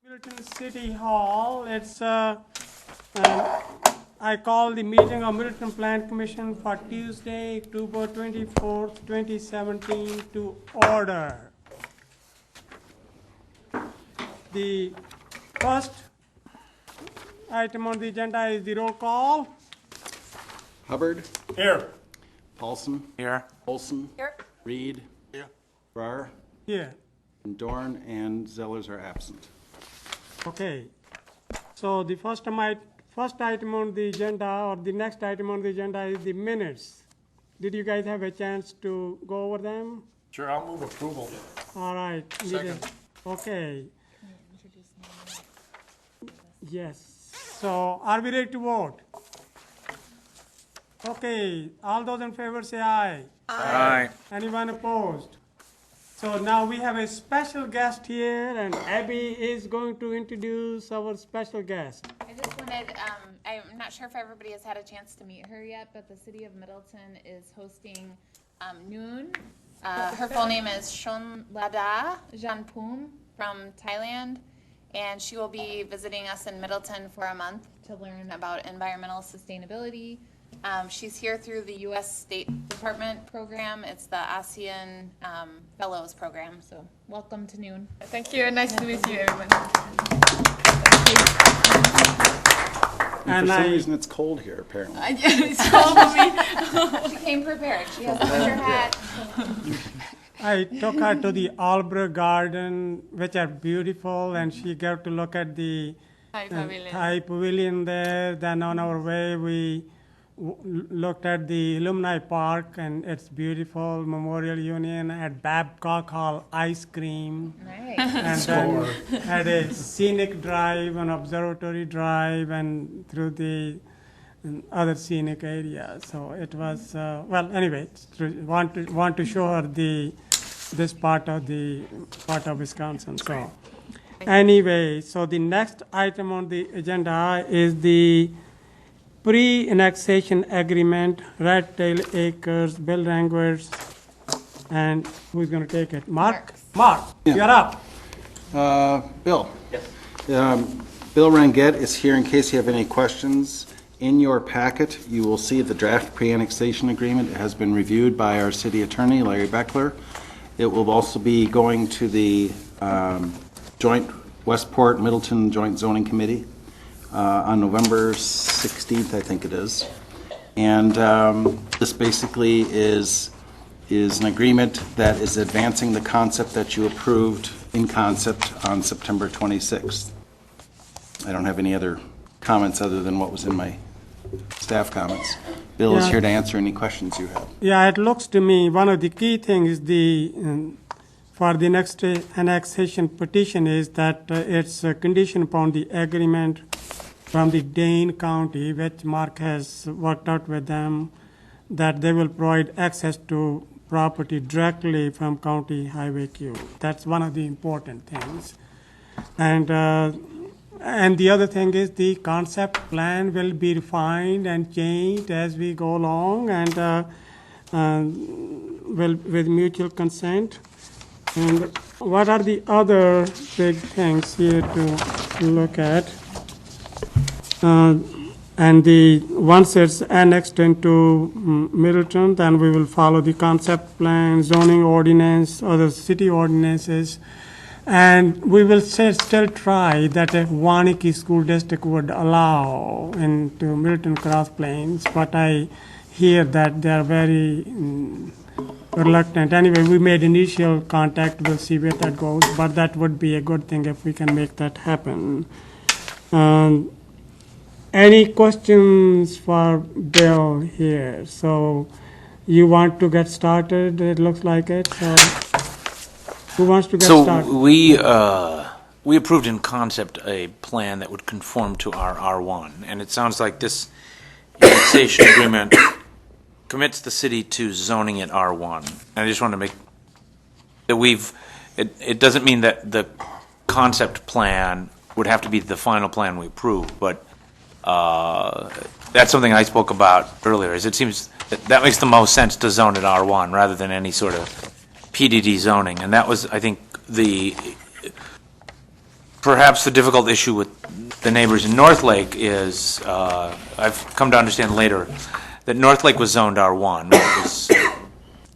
Middleton City Hall. I call the meeting of Middleton Plan Commission for Tuesday, October 24th, 2017 to order. The first item on the agenda is the roll call. Hubbard. Here. Paulson. Here. Olson. Here. Reed. Here. Farrar. Here. And Dorn and Zellers are absent. Okay. So the first item on the agenda, or the next item on the agenda, is the minutes. Did you guys have a chance to go over them? Sure, I'll move approval. All right. Second. Okay. Yes. So are we ready to vote? Okay. All those in favor say aye. Aye. Anyone opposed? So now we have a special guest here, and Abby is going to introduce our special guest. I just wanted, I'm not sure if everybody has had a chance to meet her yet, but the city of Middleton is hosting Noon. Her full name is Shonlada Janpum from Thailand, and she will be visiting us in Middleton for a month to learn about environmental sustainability. She's here through the U.S. State Department program. It's the ASEAN Fellows program. So welcome to Noon. Thank you, and nice to meet you, everyone. And for some reason it's cold here, apparently. It's cold for me. She came prepared. She has a winter hat. I took her to the Albrecht Garden, which are beautiful, and she got to look at the Thai pavilion there. Then on our way, we looked at the Alumni Park, and it's beautiful. Memorial Union, at Babcock Hall, ice cream. Nice. And then had a scenic drive, an observatory drive, and through the other scenic areas. So it was, well, anyway, want to show her this part of Wisconsin. So anyway, so the next item on the agenda is the pre-annexation agreement, Red Tail Acres, Bill Rangers, and who's going to take it? Mark? Mark, you're up. Bill. Yes. Bill Ranget is here in case you have any questions. In your packet, you will see the draft pre-annexation agreement. It has been reviewed by our city attorney, Larry Beckler. It will also be going to the joint Westport Middleton Joint Zoning Committee on November 16th, I think it is. And this basically is an agreement that is advancing the concept that you approved in concept on September 26th. I don't have any other comments other than what was in my staff comments. Bill is here to answer any questions you have. Yeah, it looks to me one of the key things for the next annexation petition is that it's a condition upon the agreement from the Dane County, which Mark has worked out with them, that they will provide access to property directly from County Highway Q. That's one of the important things. And the other thing is the concept plan will be refined and changed as we go along, and with mutual consent. And what are the other big things here to look at? And once it's annexed into Middleton, then we will follow the concept plan, zoning ordinance, other city ordinances, and we will still try that a Wanakee School District would allow into Middleton Cross Plains, but I hear that they are very reluctant. Anyway, we made initial contact. We'll see where that goes, but that would be a good thing if we can make that happen. Any questions for Bill here? So you want to get started? It looks like it. So who wants to get started? So we approved in concept a plan that would conform to our R1, and it sounds like this annexation agreement commits the city to zoning it R1. And I just want to make that it doesn't mean that the concept plan would have to be the final plan we approve, but that's something I spoke about earlier. Is it seems that makes the most sense to zone it R1 rather than any sort of PDD zoning, and that was, I think, perhaps the difficult issue with the neighbors in North Lake is, I've come to understand later, that North Lake was zoned R1,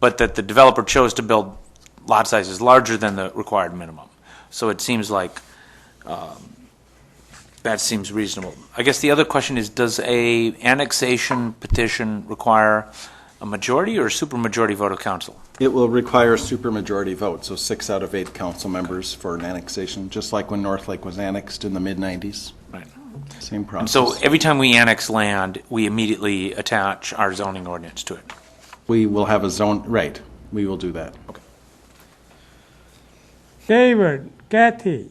but that the developer chose to build lot sizes larger than the required minimum. So it seems like that seems reasonable. I guess the other question is, does a annexation petition require a majority or a supermajority vote of council? It will require a supermajority vote, so 6 out of 8 council members for an annexation, just like when North Lake was annexed in the mid-90s. Right. Same And process. so every time we annex land, we immediately attach our zoning ordinance to it. We will have a zone, right, we will do that. David, Kathy,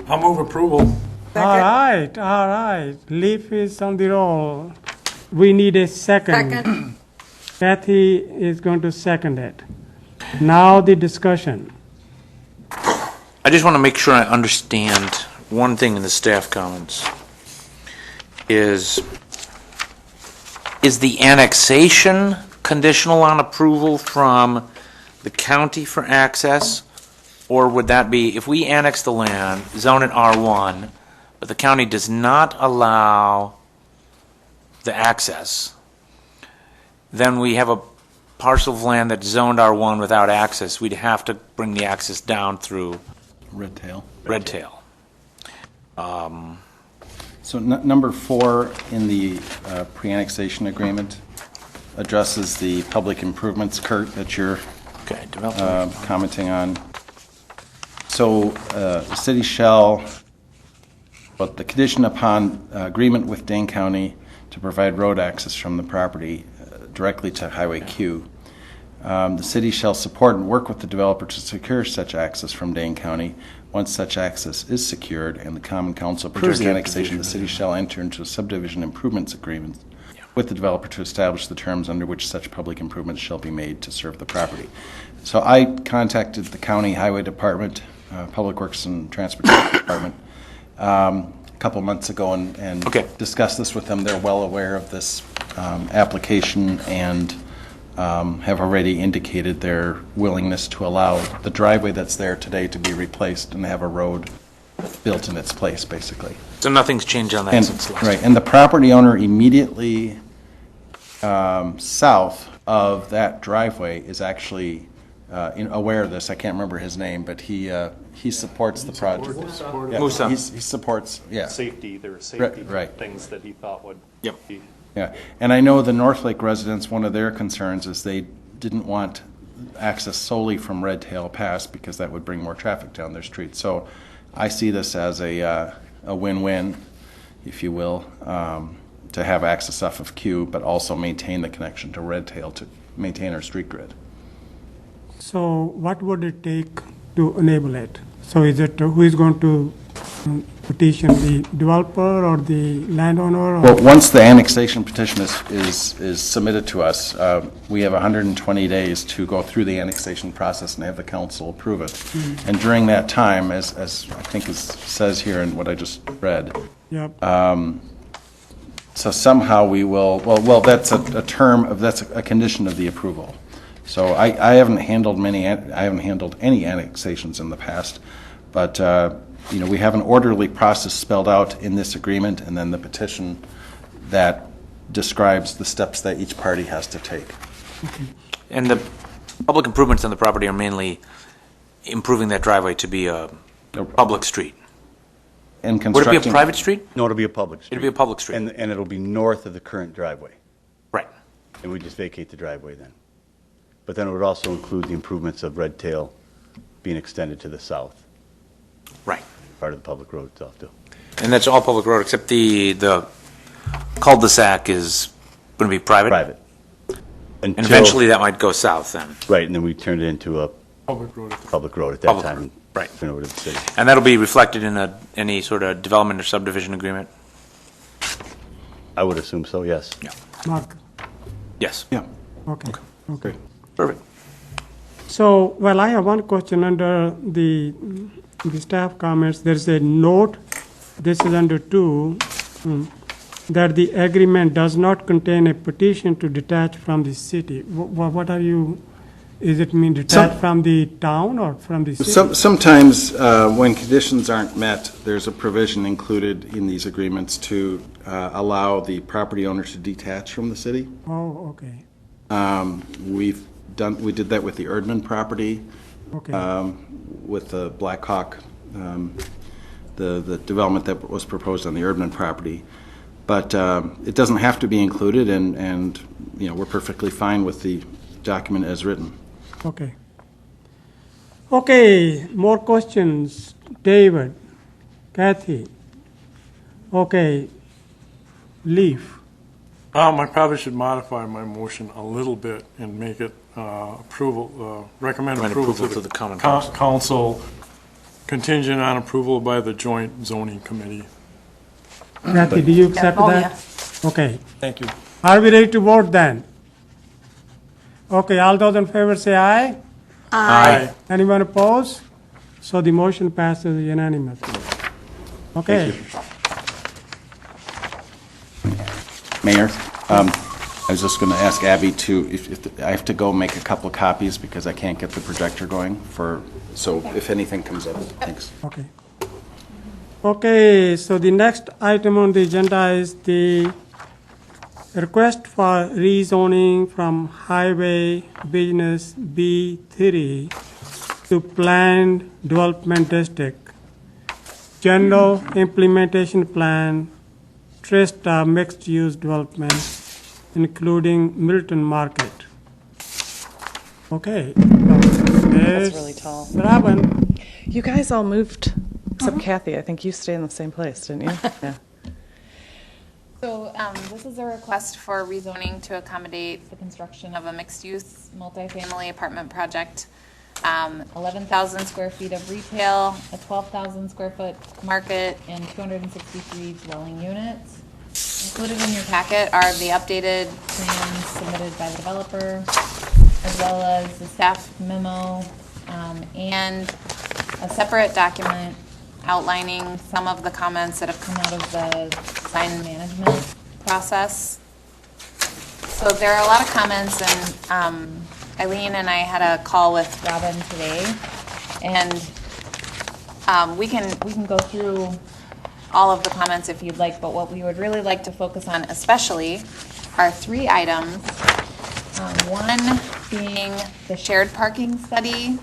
I'll move approval. all right. Leaf is on the roll. We need a second. Second. Kathy is going to second it. Now the discussion. I just want to make sure I understand one thing in the staff comments. Is the annexation conditional on approval from the county for access? Or would that be, if we annex the land, zone it R1, but the county does not allow the access, then we have a parcel of land that's zoned R1 without access, we'd have to bring the access down through Red tail. Red Tail. So number 4 in the pre-annexation agreement addresses the public improvements, Kurt, that you're Okay, development. commenting on. So the city shall, but the condition upon agreement with Dane County to provide road access from the property directly to Highway Q. The city shall support and work with the developer to secure such access from Dane County. Once such access is secured and the Common Council approves the annexation, the city shall enter into a subdivision improvements agreement with the developer to establish the terms under which such public improvements shall be made to serve the property. So I contacted the County Highway Department, Public Works and Transportation Department a couple months ago and Okay. discussed this with them. They're well aware of this application and have already indicated their willingness to allow the driveway that's there today to be replaced and have a road built in its place, basically. So nothing's changed on that And, since last. right, and the property owner immediately south of that driveway is actually aware of this. I can't remember his name, but he supports the project. Yeah, Musa. He supports, yeah. Safety, there were safety right. things that he thought would Yep. be. Yeah, and I know the North Lake residents, one of their concerns is they didn't want access solely from Red Tail Pass because that would bring more traffic down their street. So I see this as a win-win, if you will, to have access off of Q, but also maintain the connection to Red Tail to maintain our street grid. So what would it take to enable it? So is it, who is going to petition, the developer or the landowner? Or? Well, once the annexation petition is submitted to us, we have 120 days to go through the annexation process and have the council approve it. And during that time, as I think it says here in what I just read, Yep. so somehow we will, well, that's that's a condition of the approval. So I haven't handled any annexations in the past, but we have an orderly process spelled out in this agreement, and then the petition that describes the steps that each party has to take. And the public improvements on the property are mainly improving that driveway to be a public street. And Would it constructing. be a private street? No, it'll be a public street. It'd be a public street. And it'll be north of the current driveway. Right. And we just vacate the driveway then. But then it would also include the improvements of Red Tail being extended to the south, Right. part of the public road itself too. And that's all public road, except the cul-de-sac is going to be private? Private. And eventually that might go south then. Right, and then we turned it into a Public road. public road at that Public time. road, right. Turn over to the city. And that'll be reflected in any sort of development or subdivision agreement? I would assume so, yes. Mark, Yes. Yeah. okay. Perfect. So, well, I have one question under the staff comments. There's a note, this is under 2, that the agreement does not contain a petition to detach from the city. What are you Is it mean detached from the town or from the city? Sometimes, when conditions aren't met, there's a provision included in these agreements to allow the property owner to detach from the city. Oh, okay, We did that with the Erdman property, okay, with the Blackhawk, the development that was proposed on the Erdman property. But it doesn't have to be included, and you know, we're perfectly fine with the document as written. okay. Okay, more questions? David, Kathy? Okay, Leaf? I probably should modify my motion a little bit and make it recommend approval to the Common council contingent on approval by the joint zoning committee. Kathy, do you accept Oh, that? Okay. Thank you. Are we ready to vote then? Okay, all those in favor say aye. Aye. Anyone opposed? So the motion passes unanimously. Okay. Mayor, I was just going to ask Abby to, if I have to go make a couple of copies because I can't get the projector going so if anything comes up, thanks. Okay. Okay, so the next item on the agenda is the request for rezoning from Highway Business B3 to Planned Development District. General Implementation Plan, Trista Mixed-Use Development, including Middleton Market. Okay. That's really tall. Robin. You guys all moved, except Kathy. I think you stayed in the same place, didn't you? Yeah. So this is a request for rezoning to accommodate the construction of a mixed-use multifamily apartment project. 11,000 square feet of retail, a 12,000 square foot market, and 263 dwelling units. Included in your packet are the updated plans submitted by the developer, as well as the staff memo, and a separate document outlining some of the comments that have come out of the design management process. So there are a lot of comments, and Eileen and I had a call with Robin today, and we can go through all of the comments if you'd like, but what we would really like to focus on especially are 3 items. One being the shared parking study.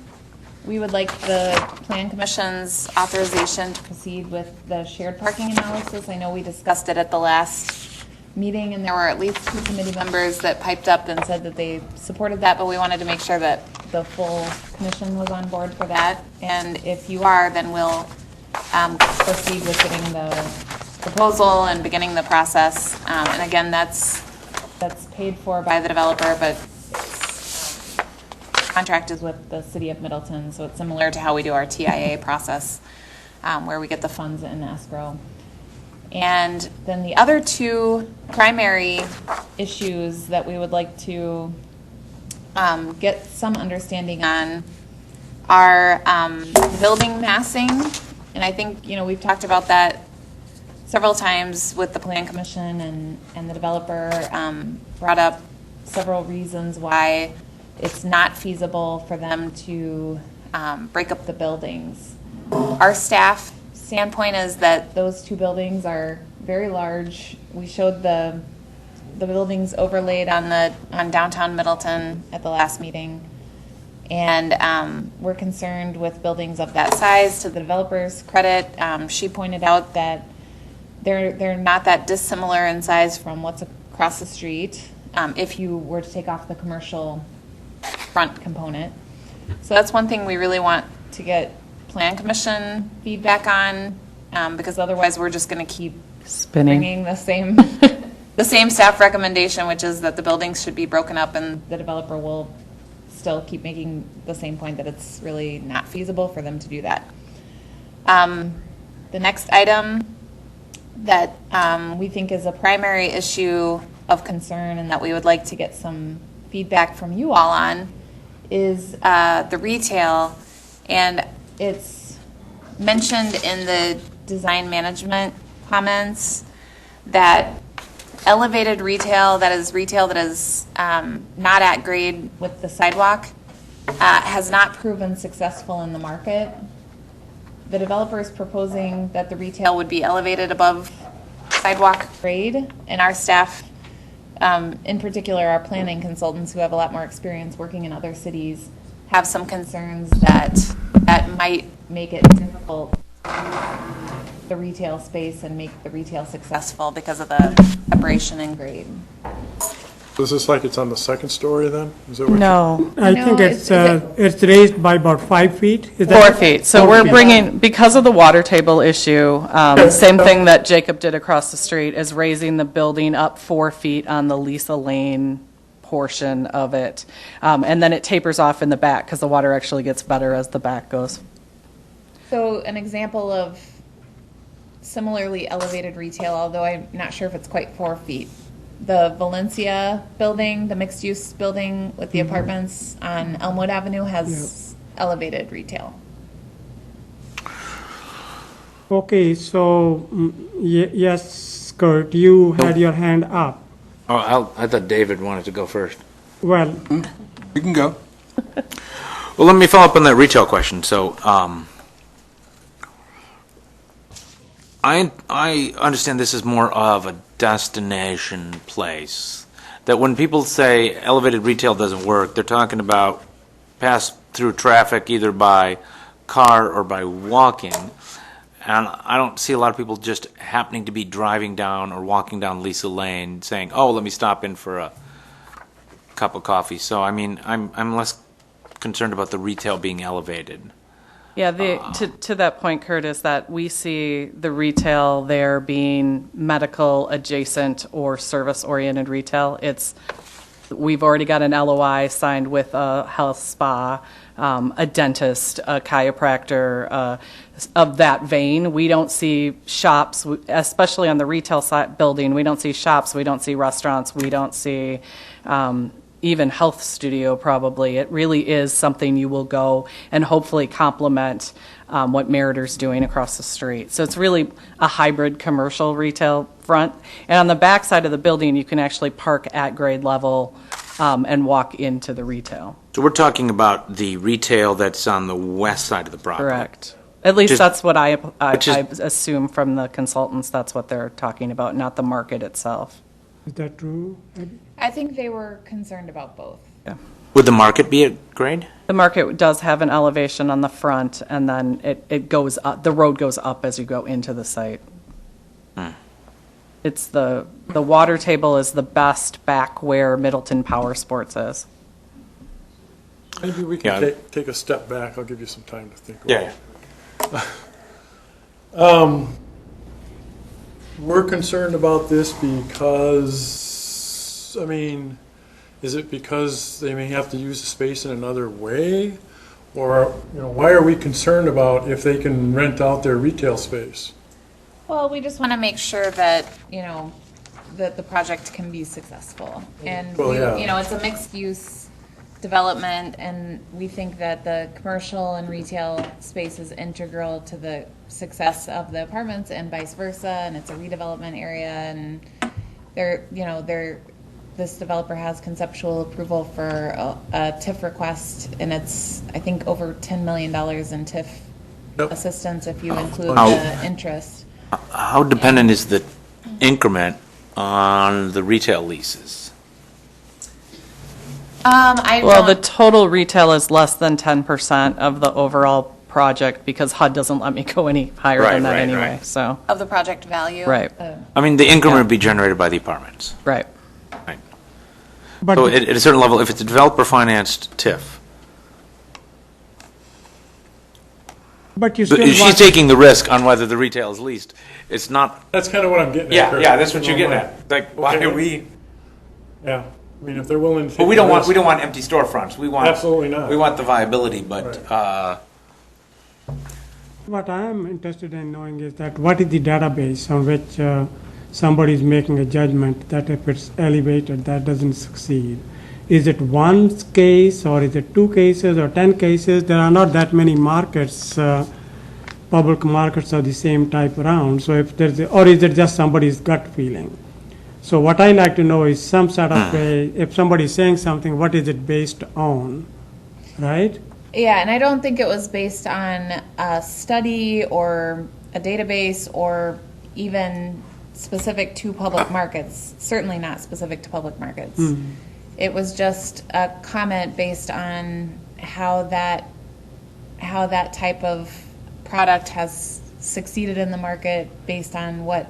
We would like the Plan Commission's authorization to proceed with the shared parking analysis. I know we discussed it at the last meeting, and there were at least 2 committee members that piped up and said that they supported that, but we wanted to make sure that the full commission was on board for that. And if you are, then we'll proceed with getting the proposal and beginning the process. And again, that's paid for by the developer, but contract is with the city of Middleton, so it's similar to how we do our TIA process, where we get the funds in escrow. And then the other 2 primary issues that we would like to get some understanding on are building massing. And I think, we've talked about that several times with the Plan Commission, and the developer brought up several reasons why it's not feasible for them to break up the buildings. Our staff standpoint is that those 2 buildings are very large. We showed the buildings overlaid on downtown Middleton at the last meeting. And we're concerned with buildings of that size. To the developer's credit, she pointed out that they're not that dissimilar in size from what's across the street if you were to take off the commercial front component. So that's one thing we really want to get Plan Commission feedback on, because otherwise we're just going to keep bringing the same the same staff recommendation, which is that the buildings should be broken up, and the developer will still keep making the same point that it's really not feasible for them to do that. The next item that we think is a primary issue of concern and that we would like to get some feedback from you all on is the retail, and it's mentioned in the design management comments that elevated retail that is not at grade with the sidewalk has not proven successful in the market. The developer is proposing that the retail would be elevated above sidewalk grade, and our staff, in particular our planning consultants who have a lot more experience working in other cities, have some concerns that might make it difficult the retail space and make the retail successful because of the separation in grade. Is this like it's on the second story then? Is that what No, I No, think is it's raised by about 5 feet. Is 4 feet. So 4 we're feet. bringing, because of the water table issue, same thing that Jacob did across the street, is raising the building up 4 feet on the Lisa Lane portion of it. And then it tapers off in the back, because the water actually gets better as the back goes. So an example of similarly elevated retail, although I'm not sure if it's quite 4 feet. The Valencia building, the mixed-use building with the apartments on Elmwood Avenue has elevated retail. Okay, so, yes, Kurt, you had your hand up. Oh, I thought David wanted to go first. Well, You can go. Well, let me follow up on that retail question. So, I understand this is more of a destination place. That when people say elevated retail doesn't work, they're talking about pass through traffic either by car or by walking. And I don't see a lot of people just happening to be driving down or walking down Lisa Lane saying, "Oh, let me stop in for a cup of coffee." So, I mean, I'm less concerned about the retail being elevated. Yeah, to that point, Kurt, is that we see the retail there being medical adjacent or service-oriented retail. We've already got an LOI signed with a health spa, a dentist, a chiropractor, of that vein. We don't see shops, especially on the retail side building, we don't see shops, we don't see restaurants, we don't see even health studio probably. It really is something you will go and hopefully complement what Meritor's doing across the street. So it's really a hybrid commercial retail front. And on the back side of the building, you can actually park at grade level and walk into the retail. So we're talking about the retail that's on the west side of the property. Correct. At least that's what I assume from the consultants, that's what they're talking about, not the market itself. is that true, Abby? I think they were concerned about both. Would the market be at grade? The market does have an elevation on the front, and then it goes up, the road goes up as you go into the site. It's the water table is the best back where Middleton Power Sports is. Maybe we can Yeah. take a step back. I'll give you some time to think. Yeah. We're concerned about this because, I mean, is it because they may have to use the space in another way? Or, why are we concerned about if they can rent out their retail space? Well, we just want to make sure that, that the project can be successful. And, Well, yeah. it's a mixed-use development, and we think that the commercial and retail space is integral to the success of the apartments and vice versa, and it's a redevelopment area, and this developer has conceptual approval for a TIF request, and it's, I think, over $10 million in TIF assistance if you include the interest. How dependent is the increment on the retail leases? Well, the total retail is less than 10% of the overall project because HUD doesn't let me go any higher than that anyway, so. Of the project value. Right. I mean, the increment would be generated by the apartments. Right. Right. But So at a certain level, if it's a developer-financed TIF, but you still she's want, taking the risk on whether the retail is leased. It's not. That's kind of what I'm getting at. Yeah, Kurt. yeah, that's what you're getting at. Like, why Okay. are we? Yeah, I mean, if they're willing to take But we don't the want risk- empty storefronts. We want Absolutely not. We want the viability, but what I am interested in knowing is that what is the database on which somebody is making a judgment that if it's elevated, that doesn't succeed? Is it one case, or is it 2 cases, or 10 cases? There are not that many markets, public markets of the same type around. So if there's, or is it just somebody's gut feeling? So what I like to know is some sort of a, if somebody is saying something, what is it based on? right? Yeah, and I don't think it was based on a study or a database or even specific to public markets, certainly not specific to public markets. It was just a comment based on how that type of product has succeeded in the market based on what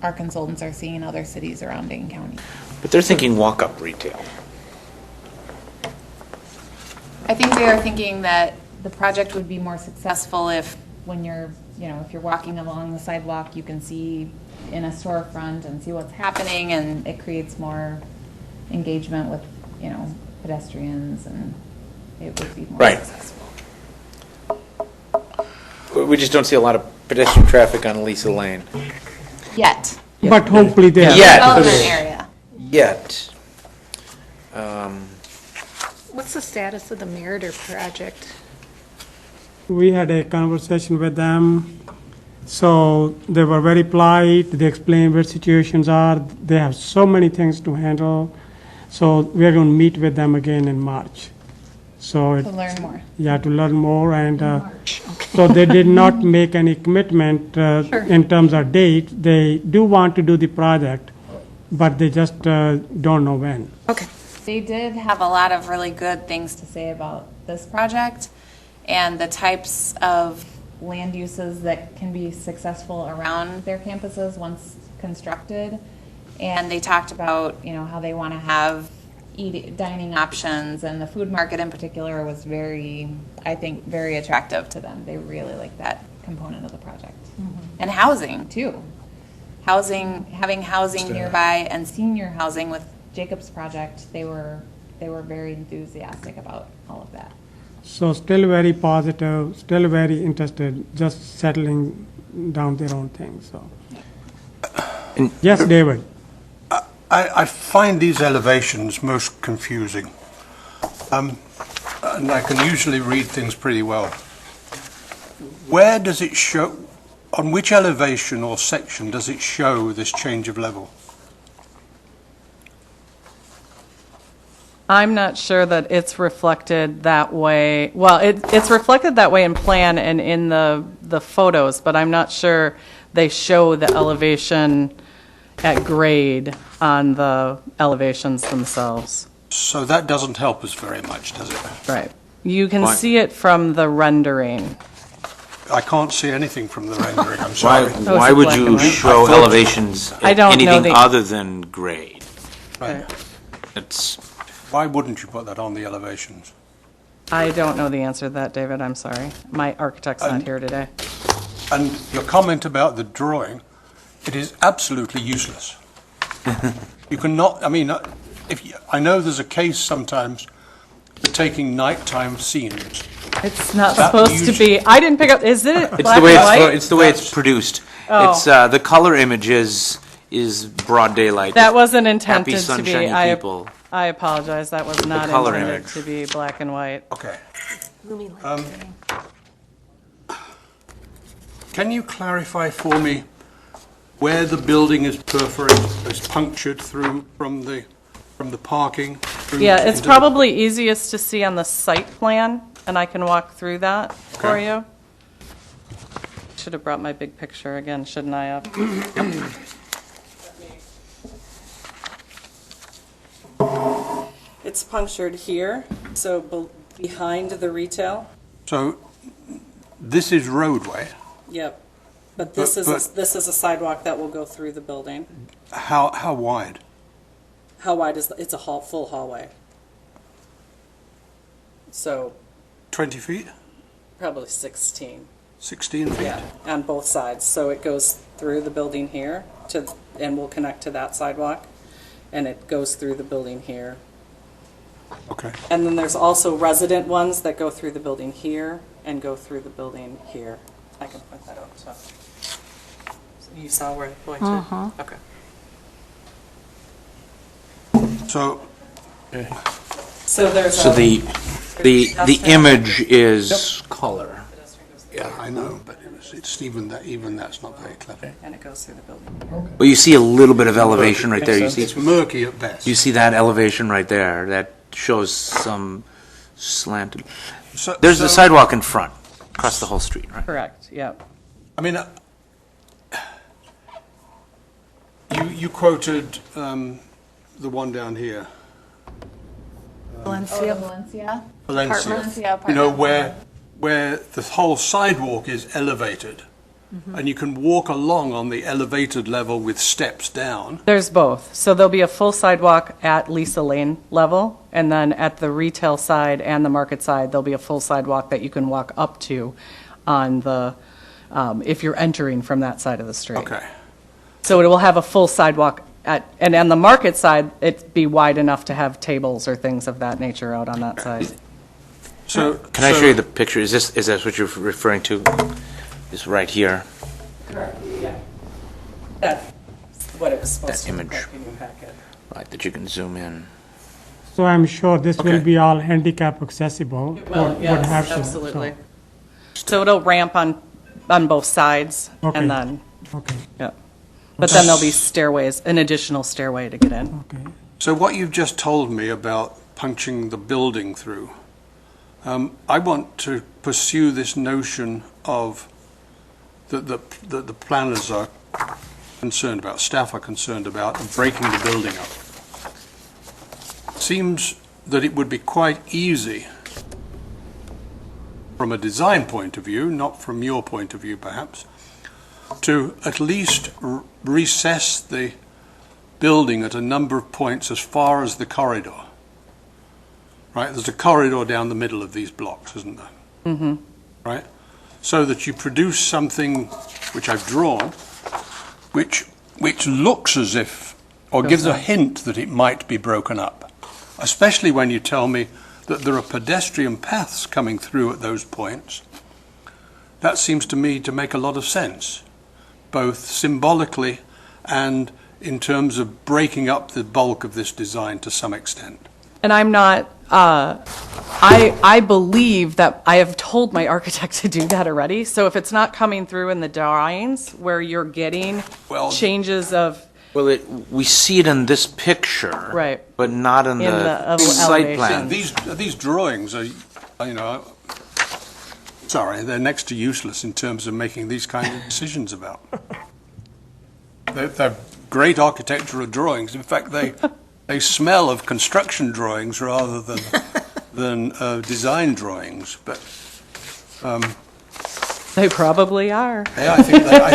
our consultants are seeing in other cities around Dane County. But they're thinking walk-up retail. I think they are thinking that the project would be more successful if, when you're, if you're walking along the sidewalk, you can see in a storefront and see what's happening, and it creates more engagement with, pedestrians, and it would be more Right. successful. We just don't see a lot of pedestrian traffic on Lisa Lane. Yet. But hopefully they are. Yet. Development area. Yet. What's the status of the Meritor project? We had a conversation with them. So they were very polite. They explained where situations are. They have so many things to handle. So we are going to meet with them again in March. So To learn more. yeah, to learn more. And so they did not make any commitment in terms of date. They do want to do the project, but they just don't know when. Okay. They did have a lot of really good things to say about this project and the types of land uses that can be successful around their campuses once constructed. And they talked about, how they want to have dining options, and the food market in particular was very attractive to them. They really liked that component of the project. And housing, too. Having housing nearby and senior housing with Jacob's project, they were very enthusiastic about all of that. So still very positive, still very interested, just settling down their own thing. So yes, David. I find these elevations most confusing. And I can usually read things pretty well. Where does it show, on which elevation or section does it show this change of level? I'm not sure that it's reflected that way. Well, it's reflected that way in plan and in the photos, but I'm not sure they show the elevation at grade on the elevations themselves. So that doesn't help us very much, does it? Right. You can Why? see it from the rendering. I can't see anything from the rendering, I'm Why, sorry. why it would black you and white? show elevations I at don't know anything the- other than grade? Right. It's, Why wouldn't you put that on the elevations? I don't know the answer to that, David, I'm sorry. My architect's not here today. And your comment about the drawing, it is absolutely useless. You cannot, I know there's a case sometimes for taking nighttime scenes. It's not That supposed to be, I didn't pick up, is it it's black the way and white? it's the way it's produced. Oh. It's the color image is broad daylight. That wasn't Happy intended to be. sunshiny people. I apologize, that was not color intended image. to be black and white. Okay. Can you clarify for me where the building is perforated, is punctured through from the parking? through Yeah, it's into the- probably easiest to see on the site plan, and I can walk through that for Okay. you. Should have brought my big picture again, shouldn't I have? It's punctured here, so behind the retail. So this is roadway. Yep. But this is a- this is a sidewalk that will go through the building. How wide? How wide is, it's a full hallway. So 20 feet? probably 16. 16 feet? Yeah, on both sides. So it goes through the building here and will connect to that sidewalk. And it goes through the building here. Okay. And then there's also resident ones that go through the building here and go through the building here. I can point that out, so. You saw where I pointed? Okay. So So there's So the image is color. yeah, I know, but it's even that's not very clever. And it goes through the building. Well, you see a little bit of elevation right there. You see It's murky at best. you see that elevation right there. That shows some slanted. So- There's the so- sidewalk in front, across the whole street, right? Correct, yep. I mean, you quoted the one down here, Valencia. Valencia? Valencia. Valencia You know, apartment. where the whole sidewalk is elevated, and you can walk along on the elevated level with steps down. There's both. So there'll be a full sidewalk at Lisa Lane level, and then at the retail side and the market side, there'll be a full sidewalk that you can walk up to on the, if you're entering from that side of the street. Okay. So it will have a full sidewalk and on the market side, it'd be wide enough to have tables or things of that nature out on that side. So Can I show you the picture? Is that what you're referring to? Is right here, Correct, yeah. That's what it was supposed That to look image. like in your packet. right, that you can zoom in. So I'm sure this will Okay. be all handicap accessible. Well, what yes, have you, so- absolutely. So it'll ramp on both sides, Okay. and then, Okay, yeah. But then there'll be stairways, an additional stairway to get in. okay. So what you've just told me about punching the building through, I want to pursue this notion of that the planners are concerned about, staff are concerned about, of breaking the building up. Seems that it would be quite easy from a design point of view, not from your point of view perhaps, to at least recess the building at a number of points as far as the corridor. Right, there's a corridor down the middle of these blocks, isn't there? Mm-hmm. Right? So that you produce something which I've drawn, which looks as if, or gives a hint that it might be broken up. Especially when you tell me that there are pedestrian paths coming through at those points. That seems to me to make a lot of sense, both symbolically and in terms of breaking up the bulk of this design to some extent. And I'm not, I believe that I have told my architect to do that already. So if it's not coming through in the drawings where you're getting Well- changes of, Well, we see it in this picture. Right. But not in In the the site elevation. plan. These drawings are, you know, sorry, they're next to useless in terms of making these kind of decisions about. They're great architectural drawings. In fact, they smell of construction drawings rather than design drawings. But they probably are, yeah, I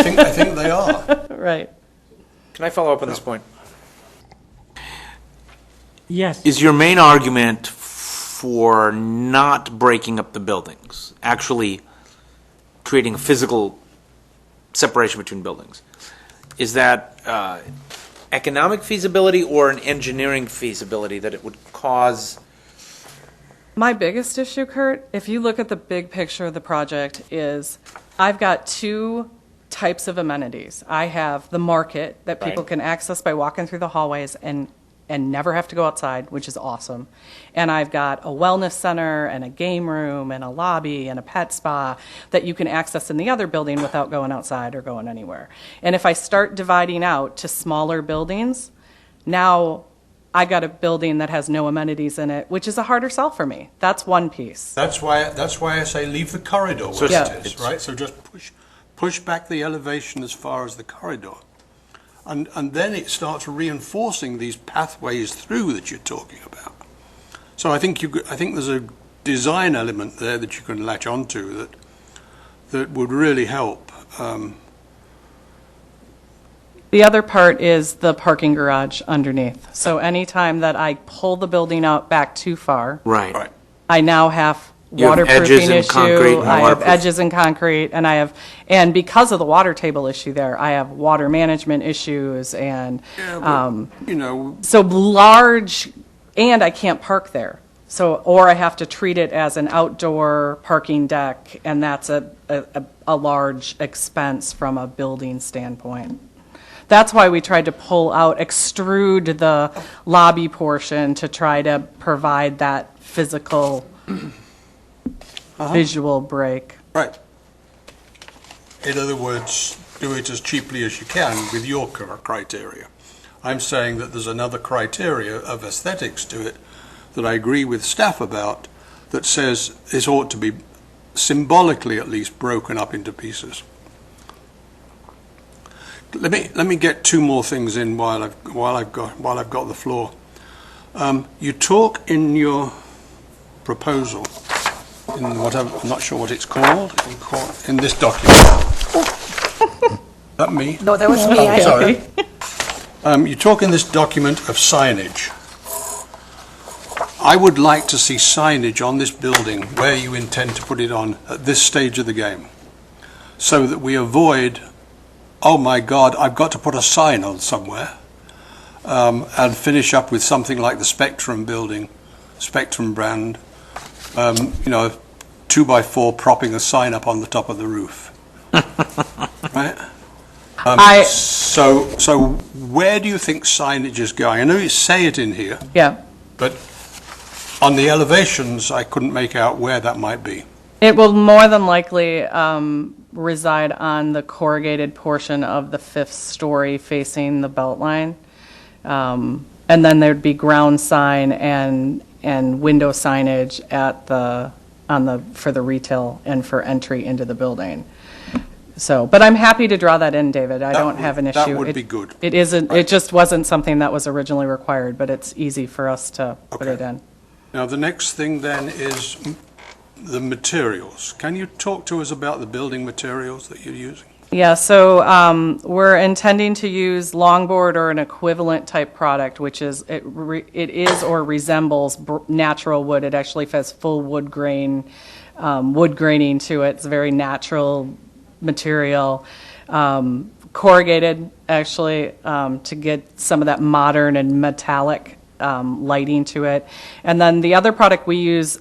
think they are. right. Can I follow up on this point? Yes, Is your main argument for not breaking up the buildings, actually creating a physical separation between buildings? Is that economic feasibility or an engineering feasibility that it would cause? My biggest issue, Kurt, if you look at the big picture of the project, is I've got two types of amenities. I have the market that people Right. can access by walking through the hallways and never have to go outside, which is awesome. And I've got a wellness center and a game room and a lobby and a pet spa that you can access in the other building without going outside or going anywhere. And if I start dividing out to smaller buildings, now I got a building that has no amenities in it, which is a harder sell for me. That's one piece. That's why I say leave the corridor where it's- it is, it's- right? So just push back the elevation as far as the corridor. And then it starts reinforcing these pathways through that you're talking about. So I think there's a design element there that you can latch onto that would really help. The other part is the parking garage underneath. So anytime that I pull the building out back too far, Right. Right. I now have You have edges waterproofing in concrete issue. and I have waterproof. edges in concrete, and because of the water table issue there, I have water management issues and, You know, so large, and I can't park there. So, or I have to treat it as an outdoor parking deck, and that's a large expense from a building standpoint. That's why we tried to pull out, extrude the lobby portion to try to provide that physical visual break. right. In other words, do it as cheaply as you can with your criteria. I'm saying that there's another criteria of aesthetics to it that I agree with staff about, that says this ought to be symbolically at least broken up into pieces. Let me get two more things in while I've got the floor. You talk in your proposal, in whatever, I'm not sure what it's called, in this document. Is that me? No, that was me. Oh, sorry. You talk in this document of signage. I would like to see signage on this building where you intend to put it on at this stage of the game, so that we avoid, oh my God, I've got to put a sign on somewhere, and finish up with something like the Spectrum building, Spectrum brand, 2x4 propping a sign up on the top of the roof. Right? So where do you think signage is going? I know you say it in here. Yeah. But on the elevations, I couldn't make out where that might be. It will more than likely reside on the corrugated portion of the 5th story facing the Beltline. And then there'd be ground sign and window signage for the retail and for entry into the building. So, but I'm happy to draw that in, David. I don't have an issue. That would be good. It isn't. It just wasn't something that was originally required, but it's easy for us to put it in. Now, the next thing then is the materials. Can you talk to us about the building materials that you're using? Yeah, so we're intending to use longboard or an equivalent type product, which is, it is or resembles natural wood. It actually has full wood graining to it. It's a very natural material. Corrugated, actually, to get some of that modern and metallic lighting to it. And then the other product we use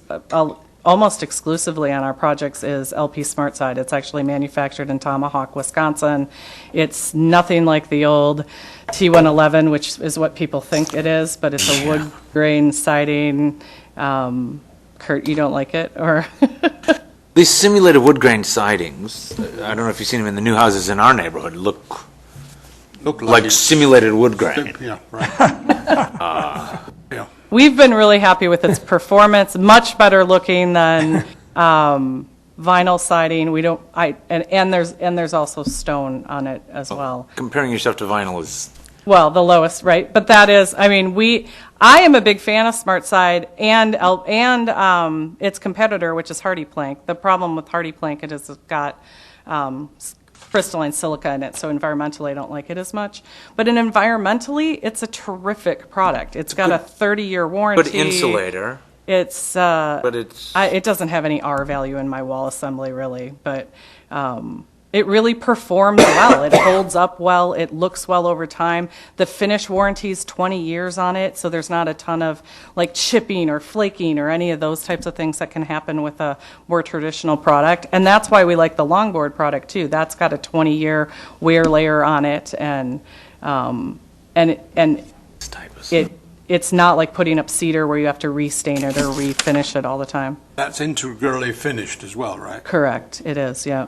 almost exclusively on our projects is LP SmartSide. It's actually manufactured in Tomahawk, Wisconsin. It's nothing like the old T111, which is what people think it is, but it's a wood grain siding. Kurt, you don't like it, or? These simulated wood grain sidings, I don't know if you've seen them in the new houses in our neighborhood, look like simulated wood grain. Yeah, right. Yeah. We've been really happy with its performance, much better looking than vinyl siding. We don't, and there's also stone on it as well. Comparing yourself to vinyl is... Well, the lowest, right? But that is, I mean, I am a big fan of SmartSide and its competitor, which is Hardy Plank. The problem with Hardy Plank is it's got crystalline silica in it, so environmentally I don't like it as much. But environmentally, it's a terrific product. It's got a 30-year warranty. Good insulator. It doesn't have any R value in my wall assembly, really, but it really performs well. It holds up well. It looks well over time. The finish warranty is 20 years on it, so there's not a ton of like chipping or flaking or any of those types of things that can happen with a more traditional product. And that's why we like the longboard product too. That's got a 20-year wear layer on it, and it's not like putting up cedar where you have to restain it or refinish it all the time. That's integrally finished as well, right? Correct. It is. Yeah.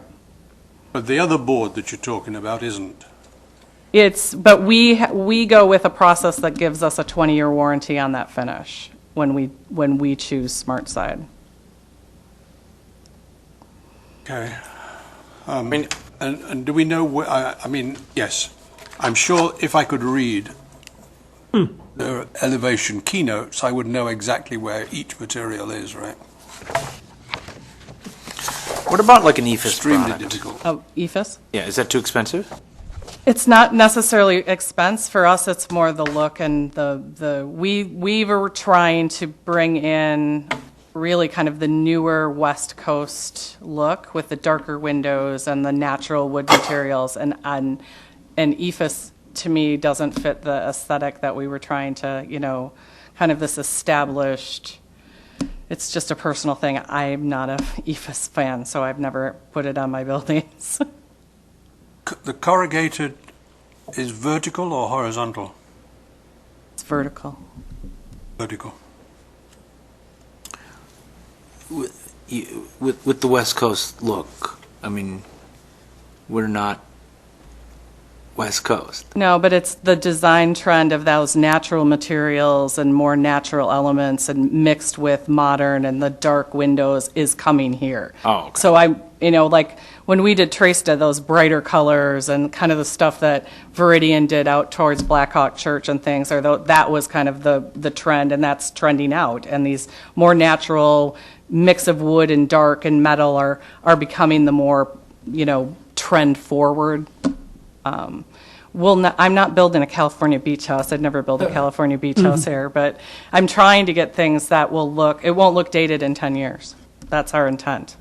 But the other board that you're talking about isn't. But we go with a process that gives us a 20-year warranty on that finish when we choose SmartSide. Okay. And do we know where, I mean, yes, I'm sure if I could read the elevation keynotes, I would know exactly where each material is, right? What about like an EFIS Extremely product? difficult. Oh, EFIS? Yeah, is that too expensive? It's not necessarily expense. For us, it's more the look and we were trying to bring in really kind of the newer West Coast look with the darker windows and the natural wood materials, and EFIS to me doesn't fit the aesthetic that we were trying to, kind of this established. It's just a personal thing. I'm not a EFIS fan, so I've never put it on my buildings. The corrugated is vertical or horizontal? It's vertical. Vertical. With the West Coast look, I mean, we're not West Coast. No, but it's the design trend of those natural materials and more natural elements and mixed with modern, and the dark windows is coming here. Oh, okay. So like when we did Traceda, those brighter colors and kind of the stuff that Viridian did out towards Black Hawk Church and things, that was kind of the trend, and that's trending out. And these more natural mix of wood and dark and metal are becoming the more, trend forward. I'm not building a California beach house. I'd never build a California beach house here, but I'm trying to get things that it won't look dated in 10 years. That's our intent.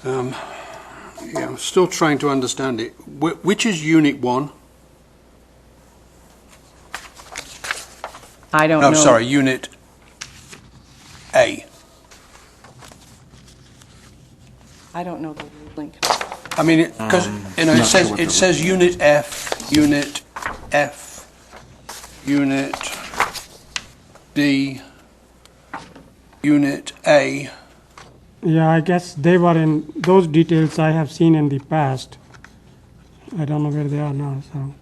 I'm still trying to understand it. Which is Unit 1? I don't know. No, sorry, Unit A. I don't know the link. I mean, because it says Unit F, Unit F, Unit D, Unit A. Yeah, I guess they were in, those details I have seen in the past. I don't know where they are now, so.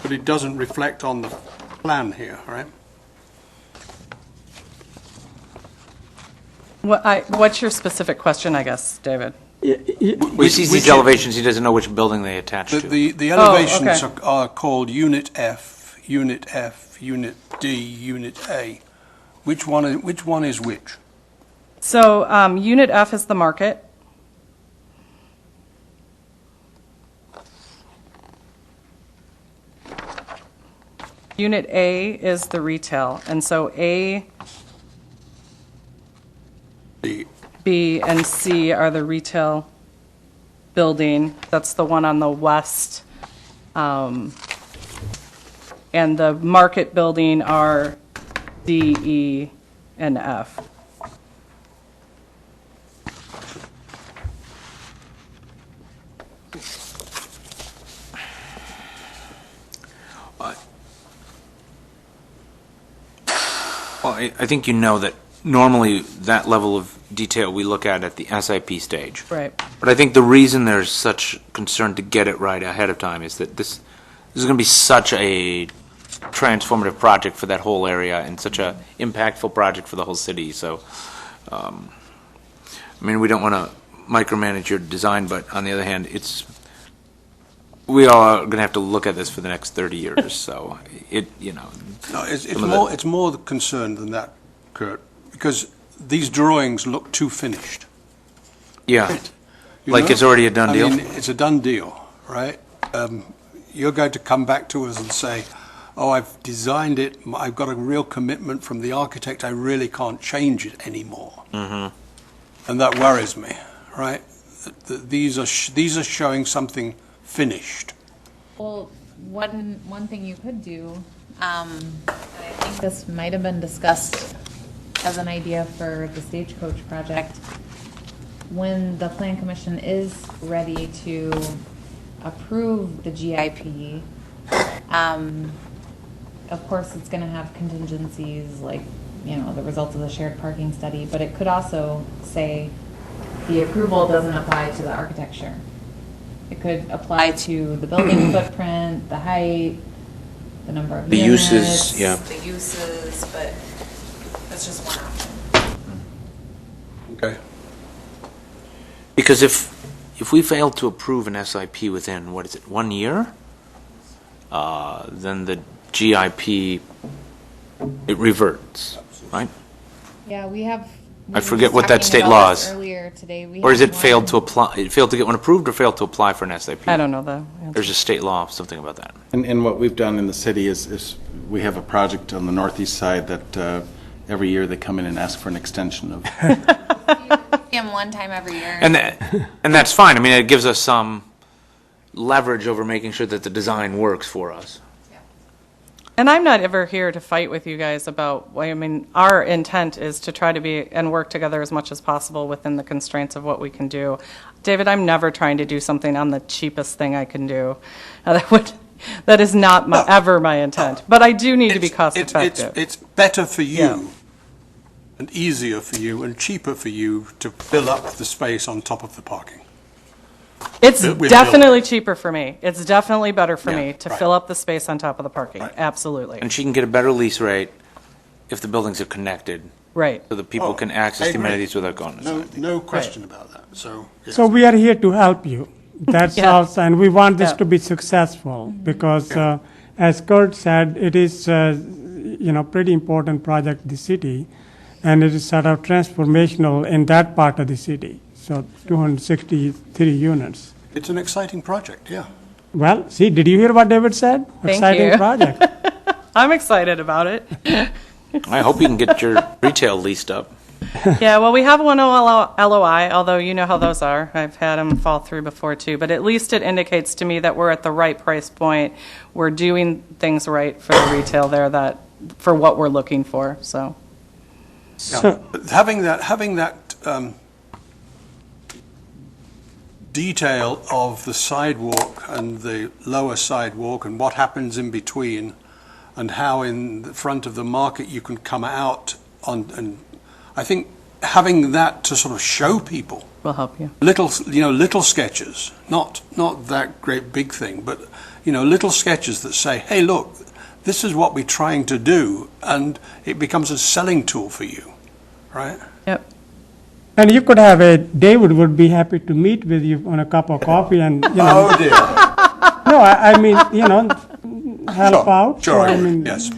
But it doesn't reflect on the plan here, right? What's your specific question, I guess, David? He sees these elevations, he doesn't know which building they attach to. The elevations okay. are called Unit F, Unit F, Unit D, Unit A. Which one is which? So Unit F is the market. Unit A is the retail, and so A, B, and C are the retail building. That's the one on the west. And the market building are D, E, and F. Well, I think you know that normally that level of detail we look at the SIP stage. Right. But I think the reason there's such concern to get it right ahead of time is that this is going to be such a transformative project for that whole area and such a impactful project for the whole city. So, we don't want to micromanage your design, but on the other hand, we all are going to have to look at this for the next 30 years. So No, it's more the concern than that, Kurt, because these drawings look too finished. Yeah, You like know? it's already a done deal. I mean, it's a done deal, right? You're going to come back to us and say, oh, I've designed it, I've got a real commitment from the architect, I really can't change it anymore. Mm-hmm. And that worries me, right? These are showing something finished. Well, one thing you could do, and I think this might have been discussed as an idea for the Stagecoach project, when the Plan Commission is ready to approve the GIP, of course, it's going to have contingencies like, the results of the shared parking study, but it could also say the approval doesn't apply to the architecture. It could apply to the building footprint, the height, the number of The units, uses, yeah. the uses, but that's just one option. Okay. Because if we fail to approve an SIP within, 1 year, then the GIP, it reverts, right? Yeah, we have. I forget what that state law is. Earlier today, Or is it failed to apply, it failed to get one approved or failed to apply for an SIP? I don't know the answer. There's a state law, something about that. And what we've done in the city is we have a project on the northeast side that every year they come in and ask for an extension of. Him one time every year. And that's fine. It gives us some leverage over making sure that the design works for us. And I'm not ever here to fight with you guys about, our intent is to try to be and work together as much as possible within the constraints of what we can do. David, I'm never trying to do something on the cheapest thing I can do. That is not ever my intent. But I do need to be cost effective. It's better for you Yeah. and easier for you and cheaper for you to fill up the space on top of the parking. It's With definitely cheaper for me. It's definitely better for Yeah, me to right. fill up the space on top of the parking. Right. Absolutely. And she can get a better lease rate if the buildings are connected, Right. so that people Oh, can I access the agree. amenities without going No, inside. no question about that, so. yes. So we are here to help you. That's Yeah. all, and we want this Yeah. to be successful because, as Kurt said, it is, pretty important project in the city, and it is sort of transformational in that part of the city. So 263 units. It's an exciting project, yeah. Well, see, did you hear what David said? Thank Exciting you. project. I'm excited about it. I hope you can get your retail leased up. Yeah, well, we have one LOI, although you know how those are. I've had them fall through before too, but at least it indicates to me that we're at the right price point. We're doing things right for the retail there for what we're looking for, so. So, But having that detail of the sidewalk and the lower sidewalk and what happens in between, and how in the front of the market you can come out on, and I think having that to sort of show people Will help you. little sketches, not that great big thing, but little sketches that say, hey, look, this is what we're trying to do, and it becomes a selling tool for you, right? Yep. and you could David would be happy to meet with you on a cup of coffee and, Oh dear. no, I mean, help out. Sure, So, I I would, mean, yes.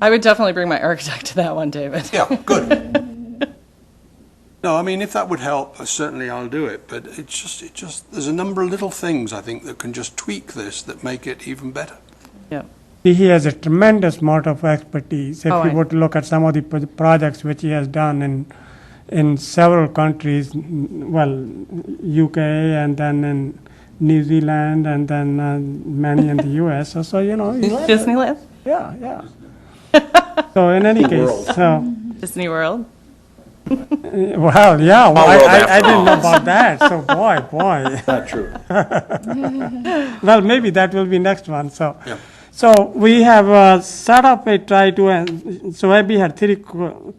I would definitely bring my architect to that one, David. Yeah, good. No, I mean, if that would help, certainly I'll do it, but it just, there's a number of little things, I think, that can just tweak this that make it even better. Yep. He has a tremendous amount of expertise. If Oh, you I- were to look at some of the projects which he has done in several countries, UK and then in New Zealand and then many in the US. So Disneyland? yeah. So in any case, so Disney World? well, yeah, Small world I after didn't know all. about that. So boy. Not true. Well, maybe that will be next one. So, Yeah. so we have set up a try to. So Abby had three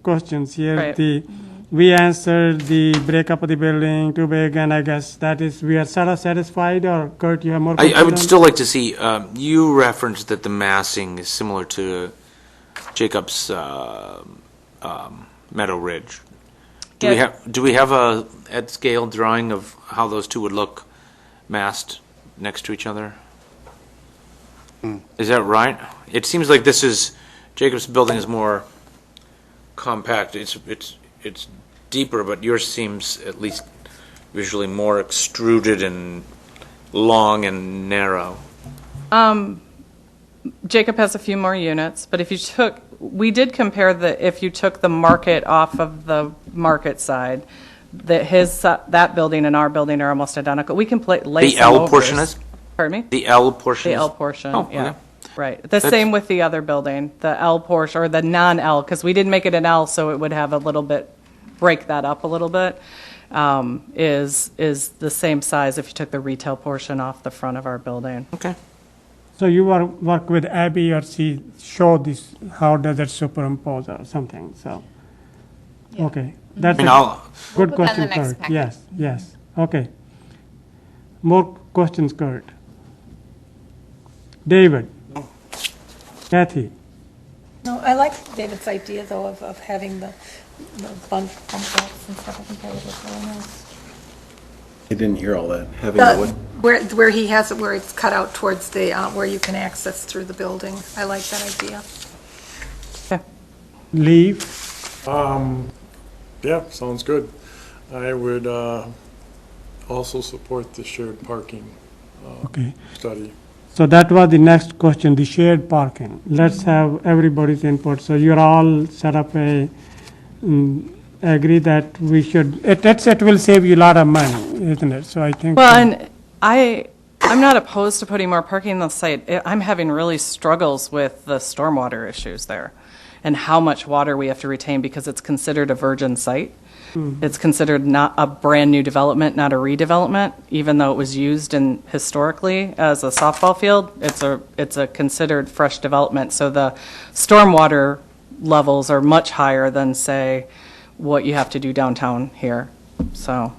questions here. Right. We answered the breakup of the building too big, and I guess that is we are sort of satisfied. Or Kurt, you have more? I would questions? still like to see, you referenced that the massing is similar to Jacob's Meadow Ridge. Yeah. Do we have a at scale drawing of how those two would look massed next to each other? Is that right? It seems like Jacob's building is more compact. It's deeper, but yours seems at least visually more extruded and long and narrow. Jacob has a few more units, but we did compare if you took the market off of the market side, that building and our building are almost identical. We can lay The some L overs. portion is? Pardon me? The L portion The is? L portion, Oh, yeah. okay. Right. The That's- same with the other building, the L portion, or the non-L, because we didn't make it an L, so it would have a little bit, break that up a little bit, is the same size if you took the retail portion off the front of our building. Okay. So you work with Abby, or she show this. How does it superimpose or something? So, okay, that's I mean, a good We'll put that in question, the next Kurt. packet. Yes. Okay. More questions, Kurt. David. Kathy. No, I like David's idea, though, of having the bump outs and stuff. I think that would look really nice. I didn't hear all that. Having the what? Where he has it, where it's cut out towards the, where you can access through the building. I like that idea. Leave. Yeah, sounds good. I would also support the shared parking Okay. study. So that was the next question, the shared parking. Let's have everybody's input. So you're all set up agree that we should, it will save you a lot of money, isn't it? So I think. Well, and I'm not opposed to putting more parking on the site. I'm having really struggles with the stormwater issues there and how much water we have to retain because it's considered a virgin site. It's considered not a brand-new development, not a redevelopment, even though it was used historically as a softball field. It's a considered fresh development. So the stormwater levels are much higher than, say, what you have to do downtown here. So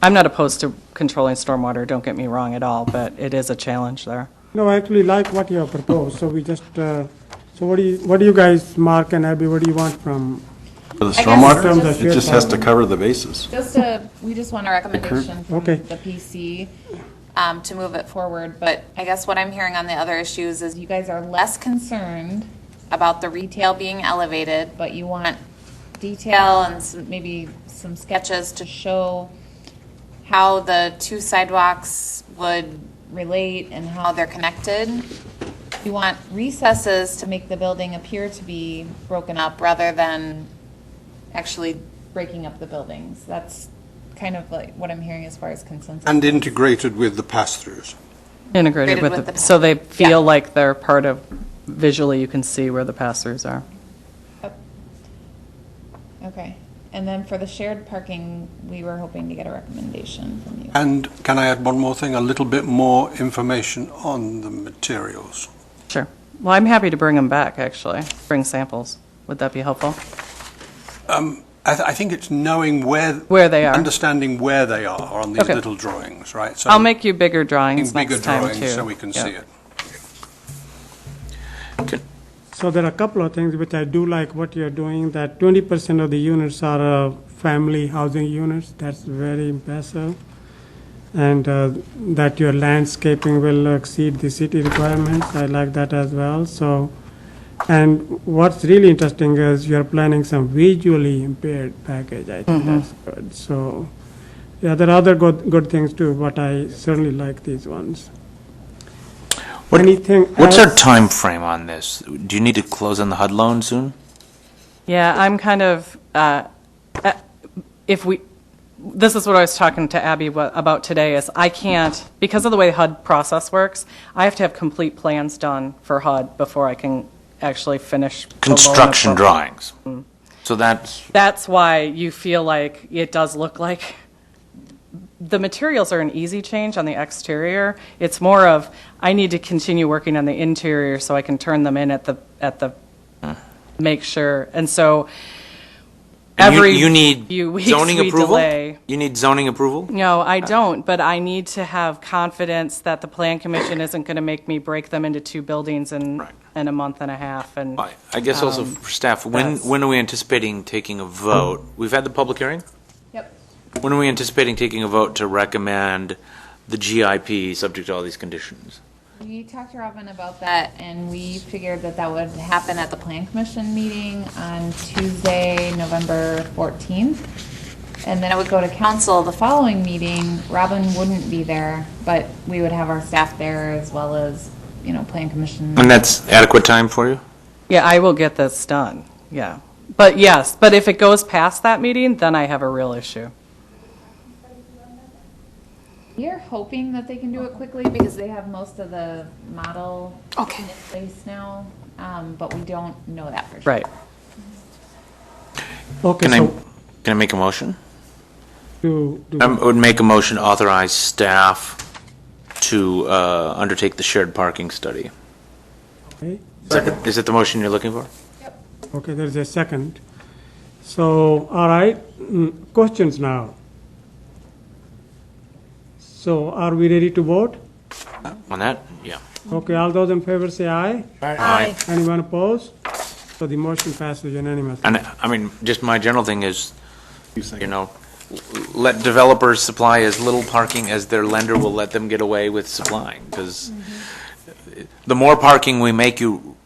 I'm not opposed to controlling stormwater, don't get me wrong at all, but it is a challenge there. No, I actually like what you have proposed, so we just, so what do you guys, Mark and Abby, what do you want from? For the I guess stormwater, just- it just has to cover the bases. We just want a recommendation from Okay. the PC to move it forward, but I guess what I'm hearing on the other issues is you guys are less concerned about the retail being elevated, but you want detail and maybe some sketches to show how the two sidewalks would relate and how they're connected. You want recesses to make the building appear to be broken up rather than actually breaking up the buildings. That's kind of like what I'm hearing as far as consensus. And integrated with the pass-throughs. Integrated with the, so they feel like they're part of, visually you can see where the pass-throughs are. Okay. And then for the shared parking, we were hoping to get a recommendation from you. And can I add one more thing? A little bit more information on the materials. Sure. Well, I'm happy to bring them back, actually, bring samples. Would that be helpful? I think it's knowing Where they are. understanding where they are on these Okay. little drawings, right? So I'll make you bigger drawings bigger next time, drawings too. so we can Yeah. see it. So there are a couple of things which I do like what you're doing, that 20% of the units are family housing units. That's very impressive. And that your landscaping will exceed the city requirements. I like that as well. So, and what's really interesting is you're planning some visually impaired package. I think that's good. So, yeah, there are other good things too, but I certainly like these ones. Anything What's our else? time frame on this? Do you need to close on the HUD loan soon? Yeah, I'm kind of, this is what I was talking to Abby about today, is I can't, because of the way HUD process works, I have to have complete plans done for HUD before I can actually finish the loan Construction approval. drawings. So That's why you feel like it does look like, the materials are an easy change on the exterior. It's more of, I need to continue working on the interior so I can turn them in at the make sure. And so and every you need few weeks zoning we approval? delay. You need zoning approval? No, I don't, but I need to have confidence that the Plan Commission isn't going to make me break them into two buildings in a month and a half. And I guess also for staff, when are we anticipating taking a vote? We've had the public hearing? Yep. When are we anticipating taking a vote to recommend the GIP subject to all these conditions? We talked to Robin about that, and we figured that that would happen at the Plan Commission meeting on Tuesday, November 14th. And then it would go to council the following meeting. Robin wouldn't be there, but we would have our staff there as well as, Plan Commission. And that's adequate time for you? yeah, I will get this done, yeah. But yes, but if it goes past that meeting, then I have a real issue. We are hoping that they can do it quickly because they have most of the model in place now, but we don't know that for sure. Right. Okay, Can I make a motion? do I would make a motion to authorize staff to undertake the shared parking study. okay. Is it the motion you're looking for? Okay, there's a second. So, all right, questions now. So, are we ready to vote? On that? Yeah. Okay, all those in favor say aye. Aye. Anyone opposed? So the motion passes unanimously. And, I mean, just my general thing is, let developers supply as little parking as their lender will let them get away with supplying, because the more parking we make you,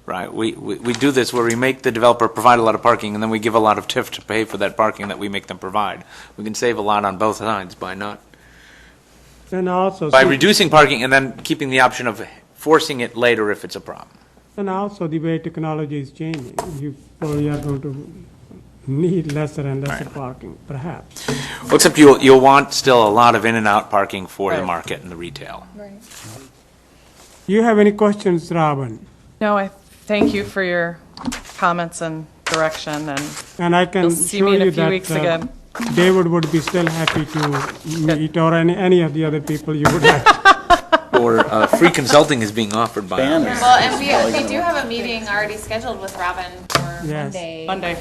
right, we do this where we make the developer provide a lot of parking, and then we give a lot of TIF to pay for that parking that we make them provide. We can save a lot on both sides by And also, by reducing parking and then keeping the option of forcing it later if it's a problem. and also the way technology is changing, you probably are going to need lesser and lesser parking, perhaps. Well, except you'll want still a lot of in and out parking for the Right. market and the retail. Right. You have any questions, Robin? No, I thank you for your comments and direction, and And I can you'll see show me in you a few that weeks again. David would be still happy to meet, or any of the other people you would like. Or free consulting is being offered by Banners. Well, and we do have a meeting already scheduled with Robin for Yes. Monday. Monday.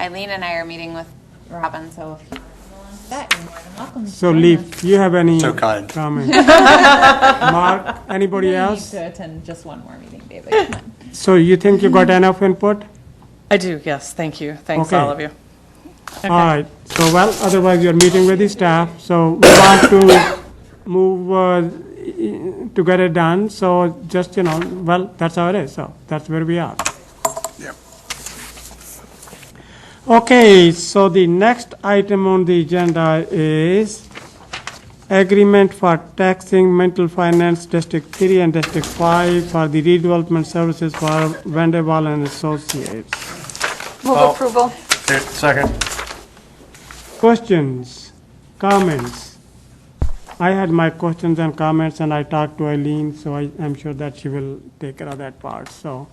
Eileen and I are meeting with Robin, so if you want to That, you're more than welcome to So join Leaf, us. you have any So kind. comment? Mark, anybody You else? need to attend just one more meeting, David. Come on. So you think you got enough input? I do, yes, thank you. Thanks, Okay. all of you. All right, so well, otherwise you're meeting with the staff, so we want to move to get it done, so just, well, that's how it is, so that's where we are. Yep. Okay, so the next item on the agenda is agreement for taxing Mental Finance District 3 and District 5 for the redevelopment services for Vanderwall and Associates. Move approval. Okay, second. Questions, comments? I had my questions and comments, and I talked to Eileen, so I'm sure that she will take care of that part, so.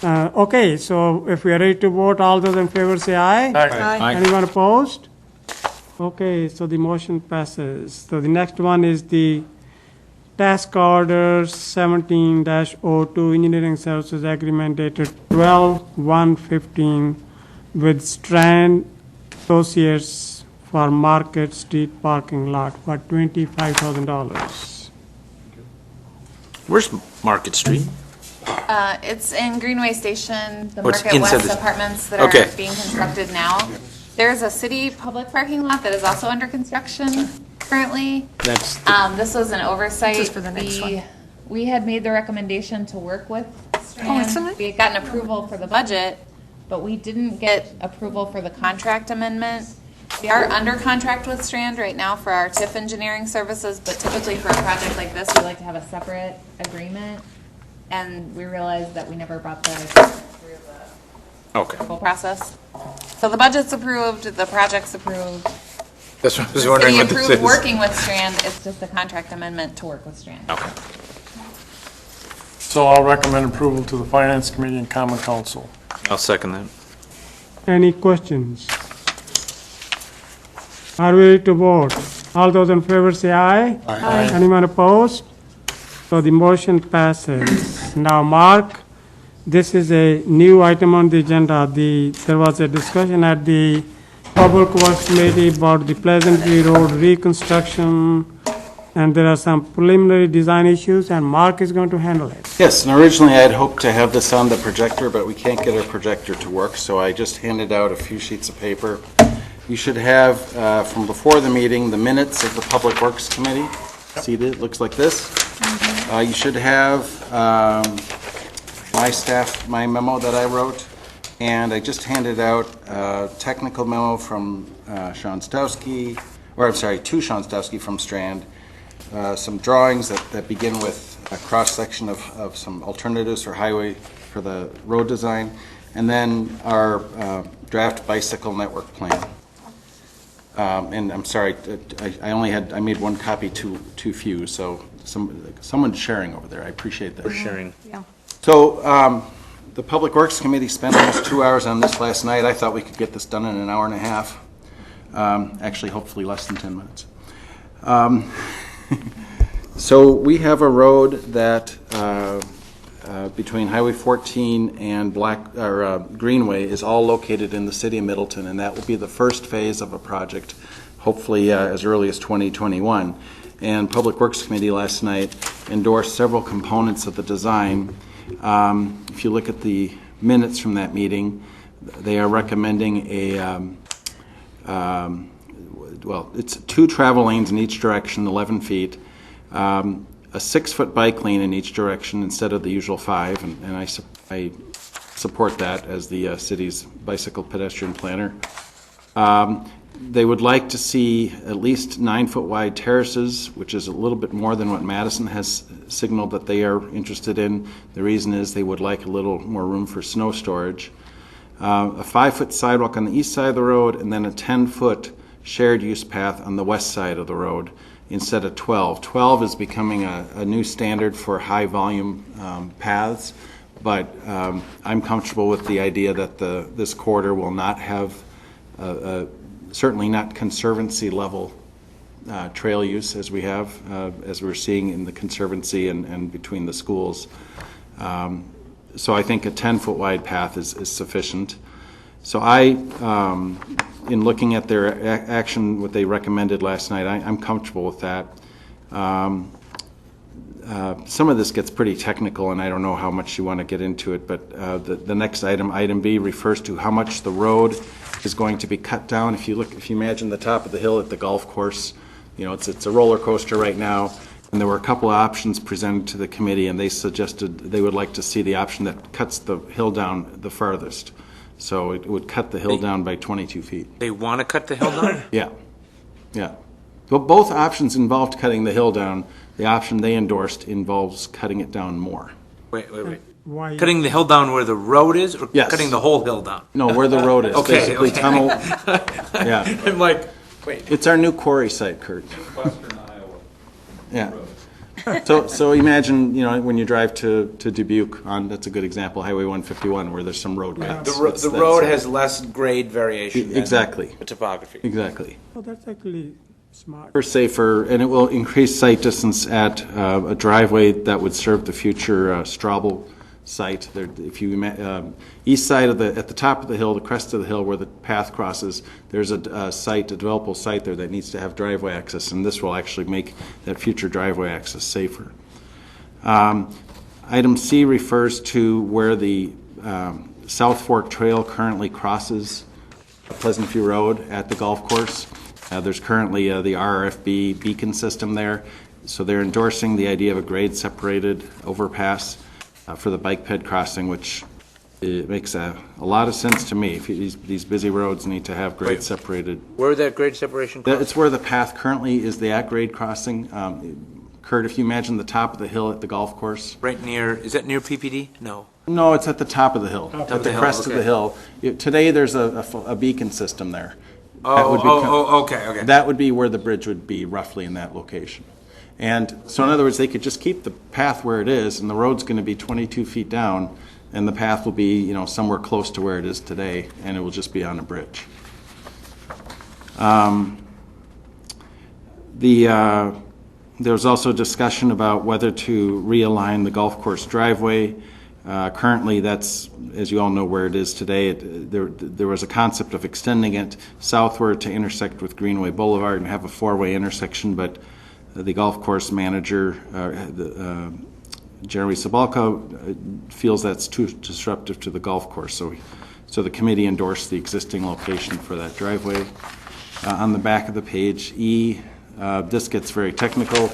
Okay, so if we are ready to vote, all those in favor say aye. Aye. Anyone opposed? Okay, so the motion passes. So the next one is the task order 17-02 engineering services agreement dated 12/1/15 with Strand Associates for Market Street parking lot for $25,000. Where's Market Street? It's in Greenway Station, the Oh, it's Market inside West the- apartments that Okay. are being constructed now. There's a city public parking lot that is also under construction currently. That's, This was an oversight. This is for the next one. We had made the recommendation to work with isn't Strand. it? We had gotten approval for the budget, but we didn't get approval for the contract amendment. We are under contract with Strand right now for our TIF engineering services, but typically for a project like this, we like to have a separate agreement. And we realized that we never brought the agreement through the okay. approval process. So the budget's approved, the project's approved. That's what I was The wondering city what this approved is. working with Strand, it's just a contract amendment to work with Strand. Okay. So I'll recommend approval to the Finance Committee and Common Council. I'll second that. Any questions? Are we ready to vote? All those in favor say aye. Aye. Anyone opposed? So the motion passes. Now, Mark, this is a new item on the agenda. There was a discussion at the Public Works Committee about the Pleasantview Road reconstruction, and there are some preliminary design issues, and Mark is going to handle it. Yes, and originally I had hoped to have this on the projector, but we can't get our projector to work, so I just handed out a few sheets of paper. You should have, from before the meeting, the minutes of the Public Works Committee. See, it looks like this. You should have my memo that I wrote, and I just handed out a technical memo from Sean Stowski, or I'm sorry, to Sean Stowski from Strand, some drawings that begin with a cross-section of some alternatives for highway, for the road design, and then our draft bicycle network plan. And I'm sorry, I made one copy too few, so someone's sharing over there. I appreciate that. For sharing. Yeah. So, the Public Works Committee spent almost 2 hours on this last night. I thought we could get this done in an hour and a half. Actually, hopefully less than 10 minutes. So we have a road that between Highway 14 and Greenway is all located in the city of Middleton, and that will be the first phase of a project, hopefully as early as 2021. And Public Works Committee last night endorsed several components of the design. If you look at the minutes from that meeting, they are recommending it's 2 travel lanes in each direction, 11 feet, a 6-foot bike lane in each direction instead of the usual 5, and I support that as the city's bicycle pedestrian planner. They would like to see at least 9-foot wide terraces, which is a little bit more than what Madison has signaled that they are interested in. The reason is they would like a little more room for snow storage. A 5-foot sidewalk on the east side of the road, and then a 10-foot shared use path on the west side of the road instead of 12. 12 is becoming a new standard for high volume paths, but I'm comfortable with the idea that this corridor will not have certainly not conservancy level trail use as we have, as we're seeing in the conservancy and between the schools. So I think a 10-foot wide path is sufficient. So I in looking at their action, what they recommended last night, I'm comfortable with that. Some of this gets pretty technical, and I don't know how much you want to get into it, but the next item, item B, refers to how much the road is going to be cut down. If you imagine the top of the hill at the golf course, you know, it's a roller coaster right now, and there were a couple of options presented to the committee, and they suggested they would like to see the option that cuts the hill down the farthest. So it would cut the hill down by 22 feet. They want to cut the hill down? Yeah, yeah. But both options involved cutting the hill down. The option they endorsed involves cutting it down more. Wait. Why? Cutting the hill down where the road is, or Yes. cutting the whole hill down? No, where the road is. Okay, Basically okay. tunnel. Yeah. I'm like, wait. It's our new quarry site, Kurt. Western Iowa. Yeah. So imagine, you know, when you drive to Dubuque on, that's a good example, Highway 151, where there's some road cuts. The road has less grade variation than Exactly. the topography. Exactly. Oh, that's actually smart. For safer, and it will increase sight distance at a driveway that would serve the future Straubel site. There, if you east side of at the top of the hill, the crest of the hill where the path crosses, there's a site, a developable site there that needs to have driveway access, and this will actually make that future driveway access safer. Item C refers to where the South Fork Trail currently crosses Pleasant View Road at the golf course. There's currently the RRFB beacon system there, so they're endorsing the idea of a grade-separated overpass for the bike ped crossing, which it makes a lot of sense to me. If these busy roads need to have grade-separated. Where that grade separation crosses? It's where the path currently is the at-grade crossing. Kurt, if you imagine the top of the hill at the golf course. Right near, is that near PPD? No. No, it's at the top of the hill, of at the the hill, crest of okay. the hill. Today, there's a beacon system there. Okay. That would be where the bridge would be, roughly in that location. And so in other words, they could just keep the path where it is, and the road's going to be 22 feet down, and the path will be, you know, somewhere close to where it is today, and it will just be on a bridge. There's also discussion about whether to realign the golf course driveway. Currently, that's, as you all know where it is today, there was a concept of extending it southward to intersect with Greenway Boulevard and have a four-way intersection, but the golf course manager, Jeremy Sabalka, feels that's too disruptive to the golf course, so the committee endorsed the existing location for that driveway. On the back of the page, E, this gets very technical,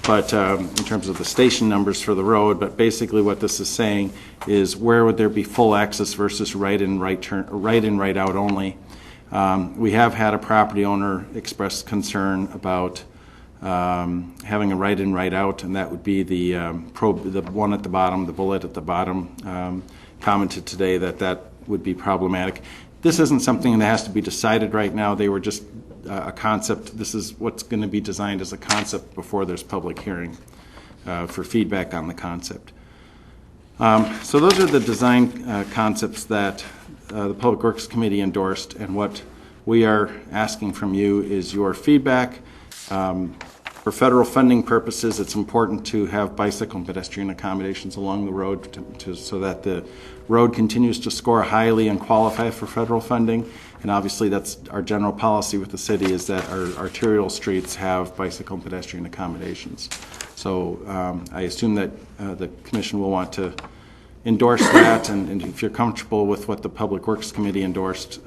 but in terms of the station numbers for the road, but basically what this is saying is where would there be full access versus right in, right out only. We have had a property owner express concern about having a right in, right out, and that would be the one at the bottom, the bullet at the bottom, commented today that would be problematic. This isn't something that has to be decided right now. They were just a concept. This is what's going to be designed as a concept before there's public hearing for feedback on the concept. So those are the design concepts that the Public Works Committee endorsed, and what we are asking from you is your feedback. For federal funding purposes, it's important to have bicycle and pedestrian accommodations along the road so that the road continues to score highly and qualify for federal funding. And obviously that's our general policy with the city, is that our arterial streets have bicycle and pedestrian accommodations. So I assume that the commission will want to endorse that, and if you're comfortable with what the Public Works Committee endorsed,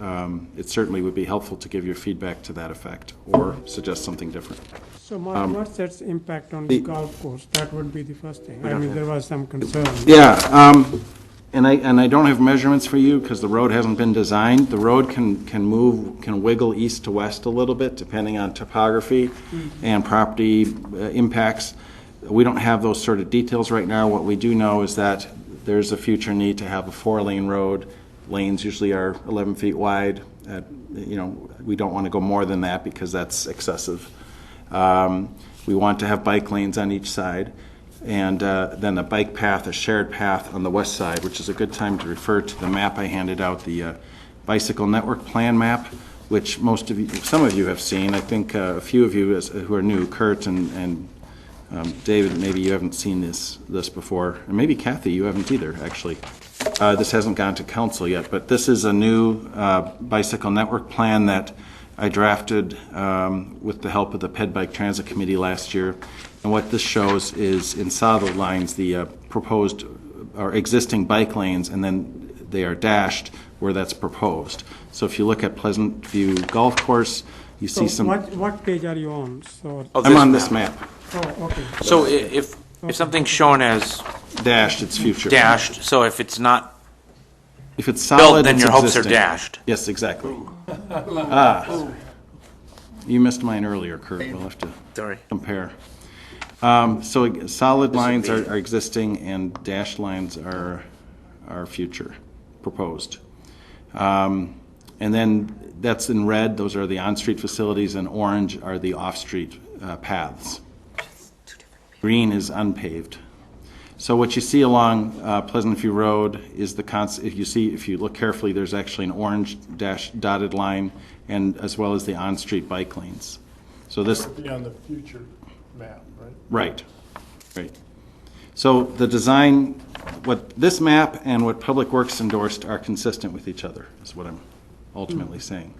it certainly would be helpful to give your feedback to that effect or suggest something different. So Mark, what's its impact on the golf course? That would be the first thing. I mean, there was some concern. Yeah, and I don't have measurements for you because the road hasn't been designed. The road can wiggle east to west a little bit depending on topography and property impacts. We don't have those sort of details right now. What we do know is that there's a future need to have a 4-lane road. Lanes usually are 11 feet wide. You know, we don't want to go more than that because that's excessive. We want to have bike lanes on each side, and then a bike path, a shared path on the west side, which is a good time to refer to the map I handed out, the bicycle network plan map, which some of you have seen. I think a few of you who are new, Kurt and David, maybe you haven't seen this before, and maybe Kathy, you haven't either, actually. This hasn't gone to council yet, but this is a new bicycle network plan that I drafted with the help of the Ped Bike Transit Committee last year. And what this shows is in solid lines the proposed or existing bike lanes, and then they are dashed where that's proposed. So if you look at Pleasant View Golf Course, you see some. What page are you on? So, I'm on this map. oh, okay. So if something's shown as Dashed, it's future. dashed, so if it's not If it's solid, built, then it's your hopes are existing. dashed. Yes, exactly. You missed mine earlier, Kurt. We'll have to Sorry. compare. So solid lines are existing and dashed lines are future, proposed. And then that's in red, those are the on-street facilities, and orange are the off-street paths. Green is unpaved. So what you see along Pleasant View Road is if you look carefully, there's actually an orange dotted line, and as well as the on-street bike lanes. So this Would be on the future map, Right, right? right. So the design, what this map and what Public Works endorsed are consistent with each other, is what I'm ultimately saying.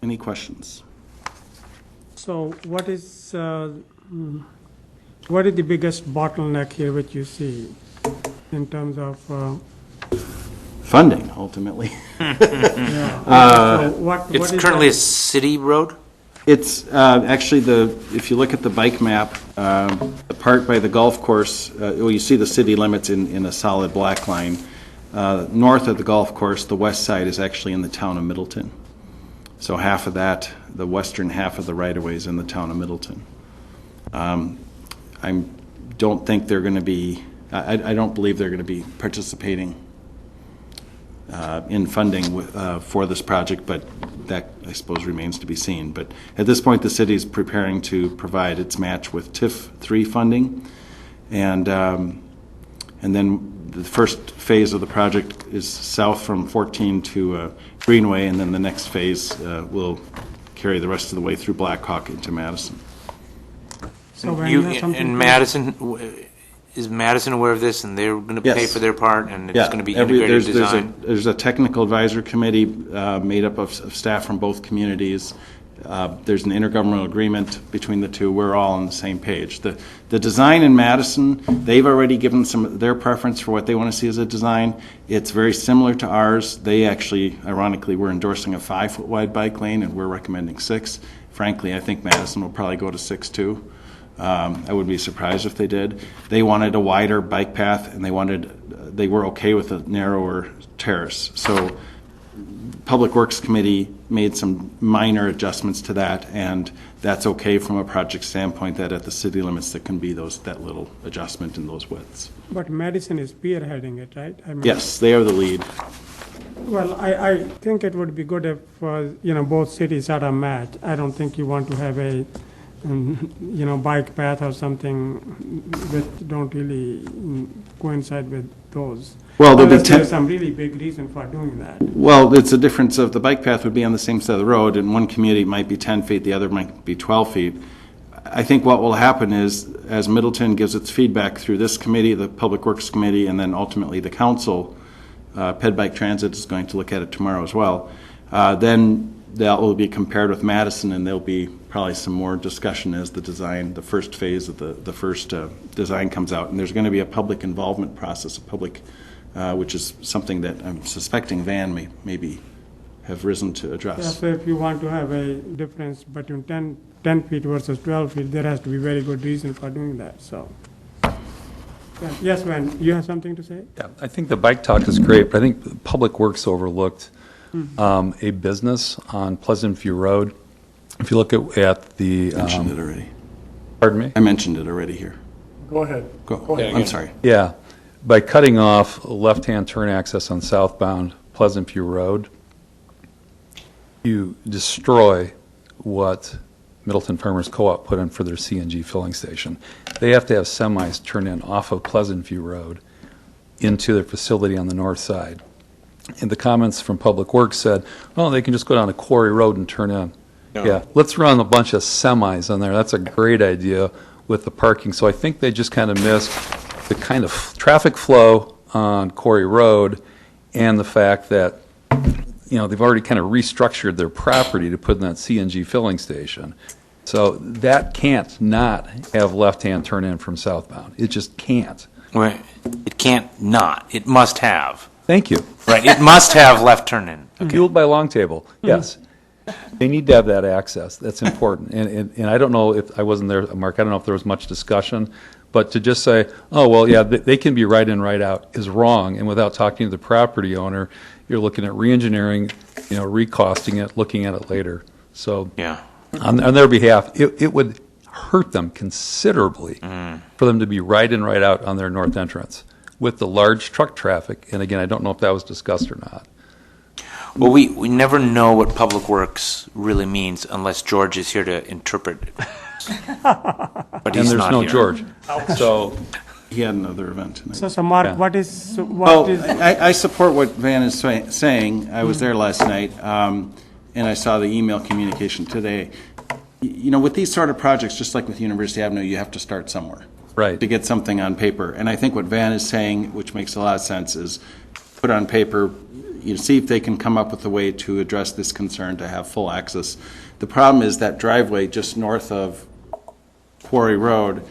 Any questions? So what is the biggest bottleneck here which you see in terms of, Funding, ultimately. so what It's is currently a that? city road? It's actually if you look at the bike map, the part by the golf course, you see the city limits in a solid black line. North of the golf course, the west side is actually in the town of Middleton. So half of that, the western half of the right-of-way is in the town of Middleton. I don't think they're going to be, I don't believe they're going to be participating in funding for this project, but that, I suppose, remains to be seen. But at this point, the city is preparing to provide its match with TIF 3 funding, and then the first phase of the project is south from 14 to Greenway, and then the next phase will carry the rest of the way through Blackhawk into Madison. So when you have something In to- Madison, is Madison aware of this, and they're going to pay Yes. for their part, and it's Yeah, going to be integrated design? There's a technical advisor committee made up of staff from both communities. There's an intergovernmental agreement between the two. We're all on the same page. The design in Madison, they've already given their preference for what they want to see as a design. It's very similar to ours. They actually, ironically, were endorsing a 5-foot wide bike lane, and we're recommending 6. Frankly, I think Madison will probably go to 6 too. I would be surprised if they did. They wanted a wider bike path, and they were okay with a narrower terrace. So Public Works Committee made some minor adjustments to that, and that's okay from a project standpoint, that at the city limits there can be that little adjustment in those widths. But Madison is spearheading it, right? I mean, Yes, they are the lead. Well, I think it would be good if, both cities had a match. I don't think you want to have a, bike path or something that don't really coincide with those. Well, there'll be Unless there's some really big reason for doing that. Well, it's a difference of the bike path would be on the same side of the road, and one community might be 10 feet, the other might be 12 feet. I think what will happen is, as Middleton gives its feedback through this committee, the Public Works Committee, and then ultimately the council, Ped Bike Transit is going to look at it tomorrow as well, then that will be compared with Madison, and there'll be probably some more discussion as the first phase of the first design comes out. And there's going to be a public involvement process, which is something that I'm suspecting Van maybe have risen to Yeah, address. so if you want to have a difference between 10 feet versus 12 feet, there has to be very good reason for doing that, so. Yeah. Yes, Van, you have something to say? Yeah, I think the bike talk is great, but I think Public Works overlooked a business on Pleasant View Road. If you look at the, Mentioned it already. pardon me? I mentioned it already here. Go ahead. Go. ahead. I'm sorry. Yeah, by cutting off left-hand turn access on southbound Pleasant View Road, you destroy what Middleton Farmers Co-op put in for their CNG filling station. They have to have semis turn in off of Pleasant View Road into their facility on the north side. And the comments from Public Works said, oh, they can just go down to Quarry Road and turn in. Yeah, let's run a bunch of semis on there. That's a great idea with the parking. So I think they just kind of missed the kind of traffic flow on Quarry Road and the fact that, they've already kind of restructured their property to put in that CNG filling station. So that can't not have left-hand turn in from southbound. It just can't. Right. It can't not. It must have. Thank you. Right. It must have left turn in. Fueled by Long Table, yes. They need to have that access. That's important. And I don't know if, I wasn't there, Mark, I don't know if there was much discussion, but to just say, oh, well, yeah, they can be right in, right out is wrong. And without talking to the property owner, you're looking at re-engineering, recosting it, looking at it later. So Yeah. on their behalf, it would hurt them considerably for them to be right in, right out on their north entrance with the large truck traffic. And again, I don't know if that was discussed or not. Well, we never know what Public Works really means unless George is here to interpret it. But And he's there's not no here. George. So, He had another event tonight. So Mark, Yeah. what is, Well, I support what Van is saying. I was there last night, and I saw the email communication today. With these sort of projects, just like with University Avenue, you have to start somewhere. right. To get something on paper. And I think what Van is saying, which makes a lot of sense, is put on paper, see if they can come up with a way to address this concern to have full access. The problem is that driveway just north of Quarry Road,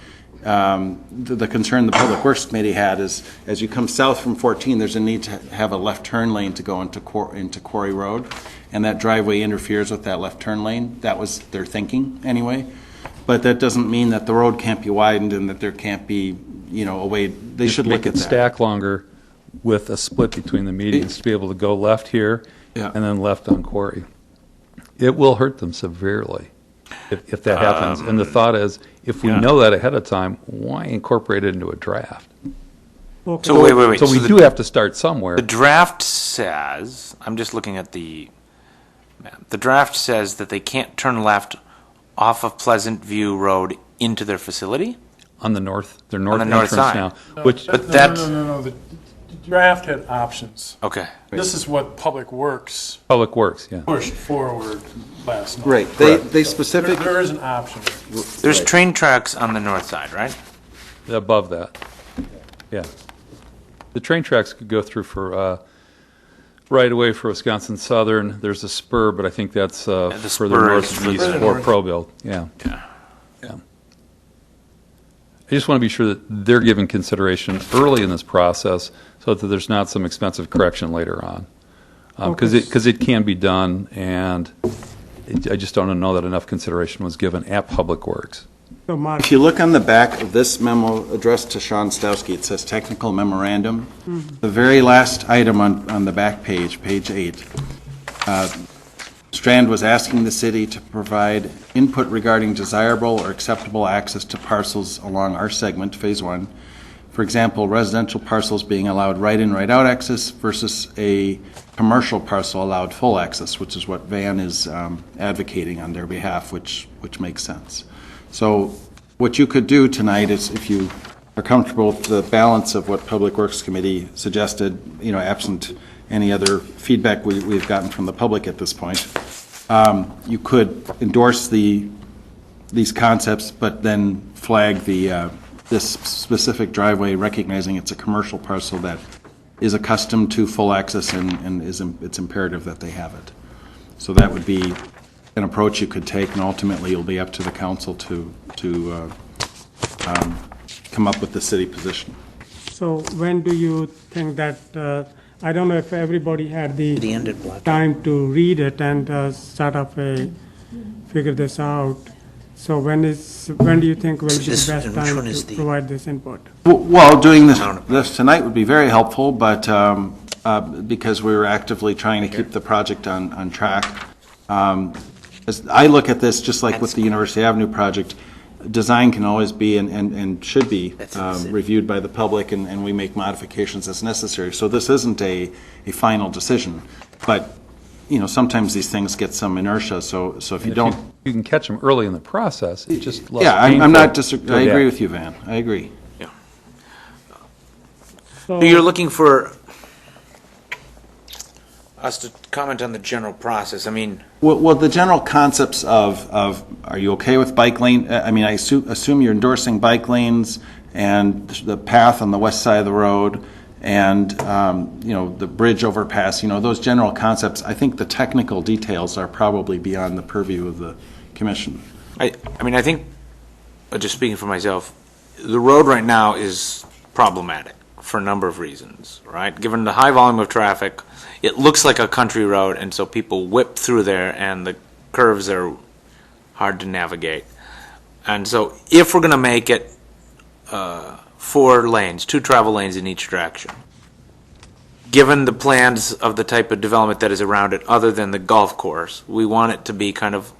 the concern the Public Works Committee had is, as you come south from 14, there's a need to have a left turn lane to go into Quarry Road, and that driveway interferes with that left turn lane. That was their thinking, anyway. But that doesn't mean that the road can't be widened and that there can't be, a way, they should look Make at it that. stack longer with a split between the medians to be able to go left here Yeah. and then left on Quarry. It will hurt them severely if that happens. And the thought is, if we know that ahead of time, why incorporate it into a draft? okay. So wait. So we do have to start somewhere. The draft says, I'm just looking at the map. The draft says that they can't turn left off of Pleasant View Road into their facility? On the north, their On north the north entrance side. now, which, No, the draft had options. Okay. This is what Public Works Public Works, yeah. pushed forward last month. Right, they specific, There is an option. There's train tracks on the north side, right? Above that, yeah. The train tracks could go through for, right away for Wisconsin Southern. There's a spur, but I think that's the further spur north is and east further or north. Pro-Build, yeah. Yeah. I just want to be sure that they're given consideration early in this process so that there's not some expensive correction later on. Because it can be done, and I just don't know that enough consideration was given at Public Works. So Mark, if you look on the back of this memo addressed to Sean Stowski, it says technical memorandum. The very last item on the back page, page 8, Strand was asking the city to provide input regarding desirable or acceptable access to parcels along our segment, Phase 1. For example, residential parcels being allowed right-in, right-out access versus a commercial parcel allowed full access, which is what Van is advocating on their behalf, which makes sense. So what you could do tonight is, if you are comfortable with the balance of what Public Works Committee suggested, absent any other feedback we've gotten from the public at this point, you could endorse these concepts, but then flag this specific driveway, recognizing it's a commercial parcel that is accustomed to full access and it's imperative that they have it. So that would be an approach you could take, and ultimately it'll be up to the council to come up with the city position. so when do you think that, I don't know if everybody had the time to read it and sort of figure this out. So when do you think will be the best time to provide this input? Well, doing this tonight would be very helpful, but because we were actively trying to keep the project on track. As I look at this, just like with the University Avenue project, design can always be and should be reviewed by the public, and we make modifications as necessary. So this isn't a final decision, but sometimes these things get some inertia. So if you don't, You can catch them early in the process, it's just less yeah, I'm painful not to I agree adapt. with you, Van. I agree. So you're looking for us to comment on the general process. I mean, Well, the general concepts of, are you okay with bike lane? I mean, I assume you're endorsing bike lanes and the path on the west side of the road and, the bridge overpass, those general concepts. I think the technical details are probably beyond the purview of the commission. I mean, I think, just speaking for myself, the road right now is problematic for a number of reasons, right? Given the high volume of traffic, it looks like a country road, and so people whip through there, and the curves are hard to navigate. And so if we're going to make it 4 lanes, 2 travel lanes in each direction, given the plans of the type of development that is around it other than the golf course, we want it to be kind of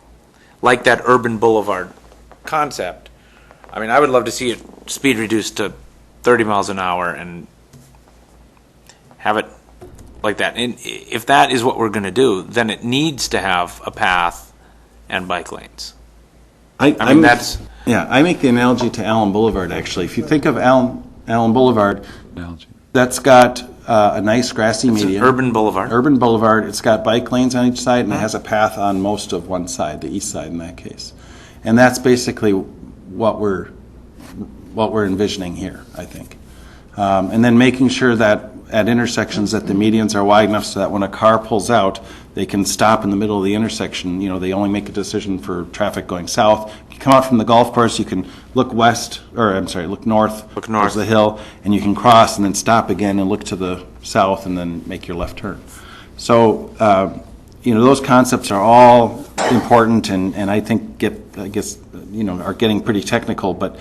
like that urban boulevard concept. I mean, I would love to see it speed reduced to 30 miles an hour and have it like that. And if that is what we're going to do, then it needs to have a path and bike lanes. I mean, that's... Yeah, I make the analogy to Allen Boulevard, actually. If you think of Allen Boulevard, that's got a nice grassy median. Urban boulevard. Urban boulevard. It's got bike lanes on each side, and it has a path on most of one side, the east side in that case. And that's basically what we're envisioning here, I think. And then making sure that at intersections that the medians are wide enough so that when a car pulls out, they can stop in the middle of the intersection. They only make a decision for traffic going south. If you come out from the golf course, you can look west, or I'm sorry, look north. Look north. There's the hill, and you can cross and then stop again and look to the south and then make your left turn. So, those concepts are all important and I think are getting pretty technical, but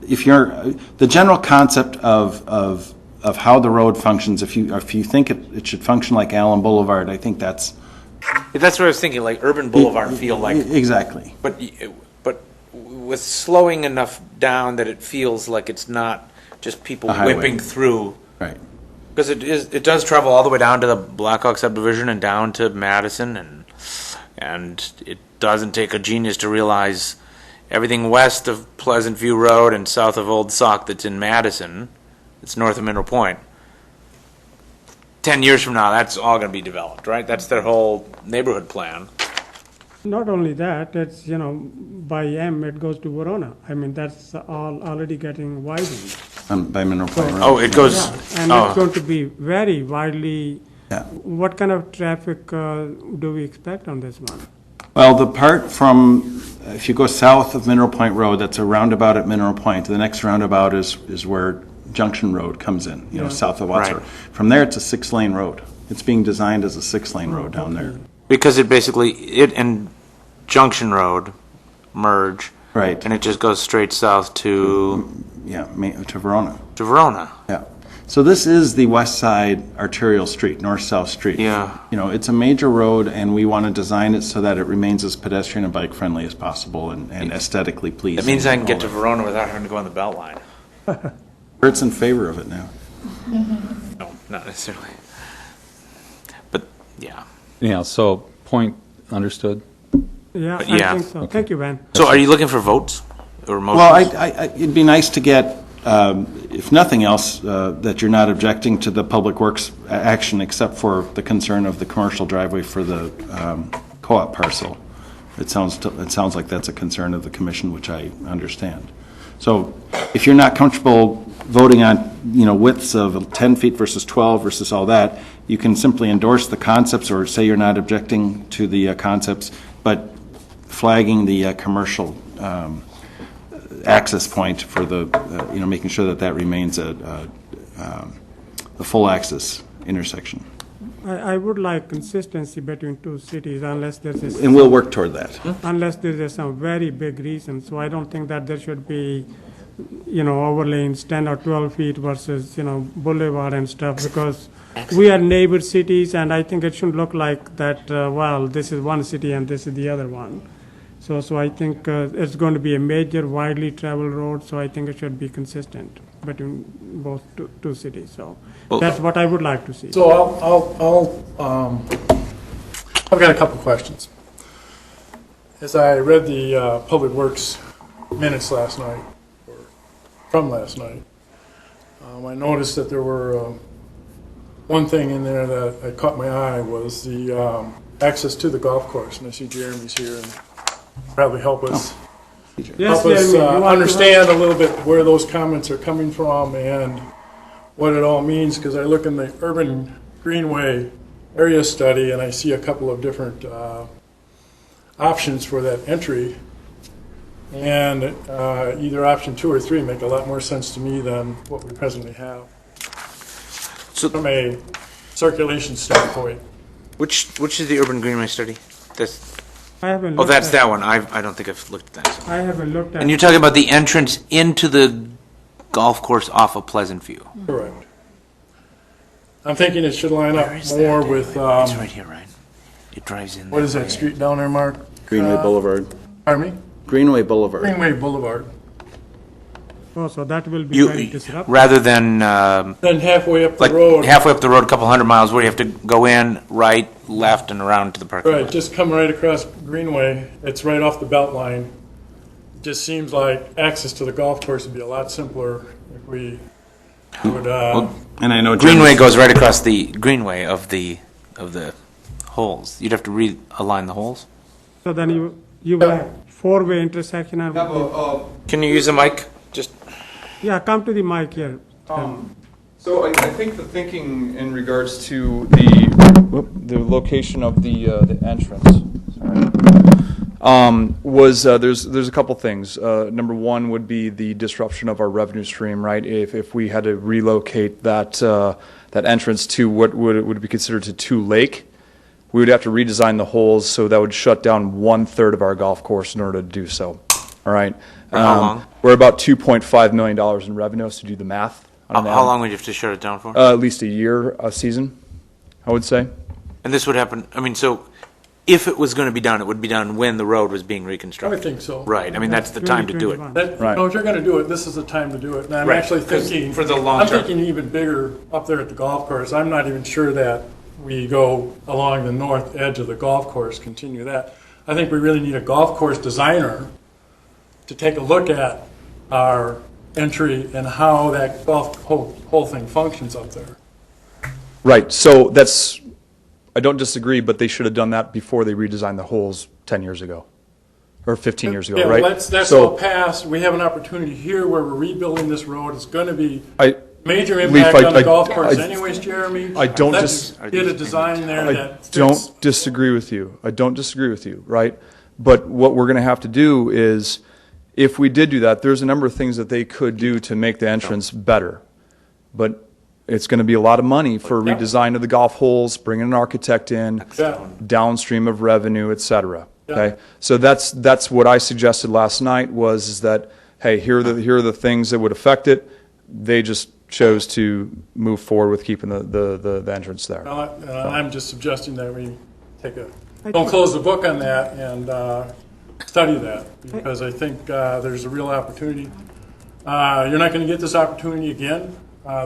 if the general concept of how the road functions, if you think it should function like Allen Boulevard, I think that's what I was thinking, like urban boulevard feel like. Exactly. But with slowing enough down that it feels like it's not just people whipping through. Right. Because it does travel all the way down to the Blackhawk subdivision and down to Madison, and it doesn't take a genius to realize everything west of Pleasant View Road and south of Old Sauk that's in Madison, it's north of Mineral Point. 10 years from now, that's all going to be developed, right? That's their whole neighborhood plan. Not only that, it's, by M, it goes to Verona. I mean, that's all already getting widened. By Mineral Point Road. Oh, it goes... Yeah, and it's going to be very widely... Yeah. What kind of traffic do we expect on this one? Well, the part from, if you go south of Mineral Point Road, that's a roundabout at Mineral Point. The next roundabout is where Junction Road comes in, south of Watts Road. Right. From there, it's a 6-lane road. It's being designed as a 6-lane road down there. Because it and Junction Road merge. Right. And it just goes straight south to... Yeah, to Verona. To Verona. Yeah. So this is the west side arterial street, north-south street. Yeah. It's a major road, and we want to design it so that it remains as pedestrian and bike-friendly as possible and aesthetically pleasing. That means I can get to Verona without having to go on the Beltline. Bert's in favor of it now. No, not necessarily. But, yeah. Anyhow, so point understood? Yeah, But I yeah. think so. Thank you, Ben. So are you looking for votes or motions? Well, it'd be nice to get, if nothing else, that you're not objecting to the Public Works action except for the concern of the commercial driveway for the co-op parcel. It sounds like that's a concern of the commission, which I understand. So if you're not comfortable voting on, widths of 10 feet versus 12 versus all that, you can simply endorse the concepts or say you're not objecting to the concepts, but flagging the commercial access point for the, making sure that remains a full access intersection. I would like consistency between two cities unless there's And we'll work toward that. unless there's some very big reason. So I don't think that there should be, overlanes 10 or 12 feet versus, boulevard and stuff, because we are neighbor cities, and I think it shouldn't look like that, this is one city and this is the other one. So I think it's going to be a major, widely traveled road, so I think it should be consistent between both two cities. So that's what I would like to see. So I've got a couple questions. As I read the Public Works minutes last night, or from last night, I noticed that there were one thing in there that caught my eye was the access to the golf course, and I see Jeremy's here and probably help us Yes, help us Jeremy, you want to- understand a little bit where those comments are coming from and what it all means, because I look in the urban greenway area study and I see a couple of different options for that entry, and either option 2 or 3 make a lot more sense to me than what we presently have. So From a circulation standpoint. which is the urban greenway study? That's, I haven't oh, looked that's at- that one. I don't think I've looked at that. I haven't looked at. And you're talking about the entrance into the golf course off of Pleasant View. Correct. I'm thinking it should line up Where is more that? with, It's right here, right? It drives in. what is that way. street down there, Mark? Greenway Boulevard. Pardon me? Greenway Boulevard. Greenway Boulevard. Oh, so that will be very You, disruptive. rather than Then halfway up the like road. halfway up the road, a couple hundred miles, where you have to go in, right, left, and around to the parking Right, lot. just come right across Greenway. It's right off the belt line. Just seems like access to the golf course would be a lot simpler if we would, And I know Greenway goes right across the greenway of the holes. You'd have to realign the holes. So then you will have 4-way intersection and, Can you use a mic? Just yeah, come to the mic here. So I think the thinking in regards to the location of the entrance, was there's a couple things. Number one would be the disruption of our revenue stream, right? If we had to relocate that entrance to what would be considered to 2 Lake, we would have to redesign the holes, so that would shut down 1/3 of our golf course in order to do so. All right. For how long? We're about $2.5 million in revenues to do the math. on how long would you have to shut it down for? At least a year, a season, I would say. And this would happen. I mean, so if it was going to be done, it would be done when the road was being I reconstructed. think so. Right. I mean, that's the time to do it. 2021. That, Right. no, if you're going to do it, this is the time to do it. And I'm Right, actually 'cause thinking for the long I'm term. thinking even bigger up there at the golf course. I'm not even sure that we go along the north edge of the golf course, continue that. I think we really need a golf course designer to take a look at our entry and how that whole thing functions up there. Right, so I don't disagree, but they should have done that before they redesigned the holes 10 years ago, or 15 years ago, Yeah, right? well, that's So, all passed. We have an opportunity here where we're rebuilding this road. It's going to be I, major Leaf, impact on the I- golf course I- anyways, Jeremy. I don't Let's dis- get a design there I that fits. don't disagree with you. I don't disagree with you, right? But what we're going to have to do is, if we did do that, there's a number of things that they could do to make the entrance better. But it's going to be a lot of money for Yeah. redesign of the golf holes, bringing an architect in, Yeah. downstream of revenue, et cetera. Yeah. Okay? So that's what I suggested last night is that, hey, here are the things that would affect it. They just chose to move forward with keeping the entrance there. I'm just suggesting that we I don't think- close the book on that and study that, because I think there's a real opportunity. You're not going to get this opportunity again.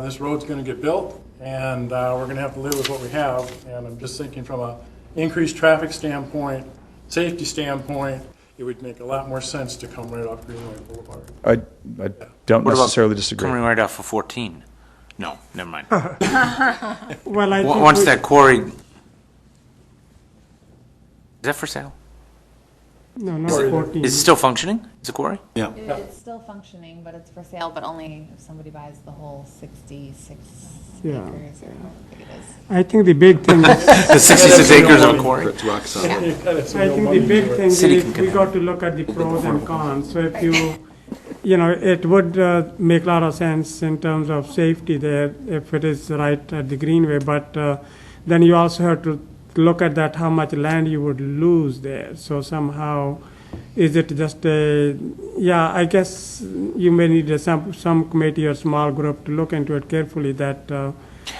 This road's going to get built, and we're going to have to live with what we have. And I'm just thinking from a increased traffic standpoint, safety standpoint, it would make a lot more sense to come right off Greenway Boulevard. I don't What about necessarily disagree. coming right off of 14? No, never mind. Well, I think Once we- that quarry, is that for sale? No, not Sorry, 14. Is it still functioning? Is a quarry? Yeah. It's still functioning, but it's for sale, but only if somebody buys the whole 66 Yeah. acres or how big it is. I think the big thing is, The 66 acres of a quarry? It's rock solid. I think the big thing City is can we get got to look at the pros and cons. So if it would make a lot of sense in terms of safety there if it is right at the greenway, but then you also have to look at that, how much land you would lose there. So somehow, is it just I guess you may need some committee or small group to look into it carefully, that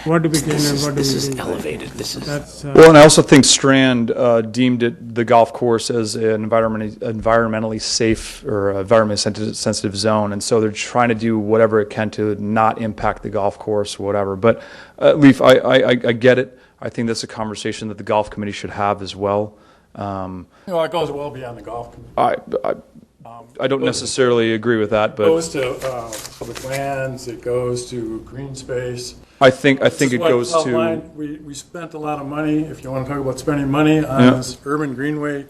what do we gain and what do we This lose. is elevated. This is. That's, Well, and I also think Strand deemed the golf course as an environmentally safe or environmentally sensitive zone, and so they're trying to do whatever it can to not impact the golf course, whatever. But Leaf, I get it. I think that's a conversation that the golf committee should have as well. It goes well beyond the golf committee. I don't necessarily agree with that, It but goes to public lands, it goes to green space. I think This is it what goes to, outlined. We spent a lot of money, if you want to talk about spending money, on this urban greenway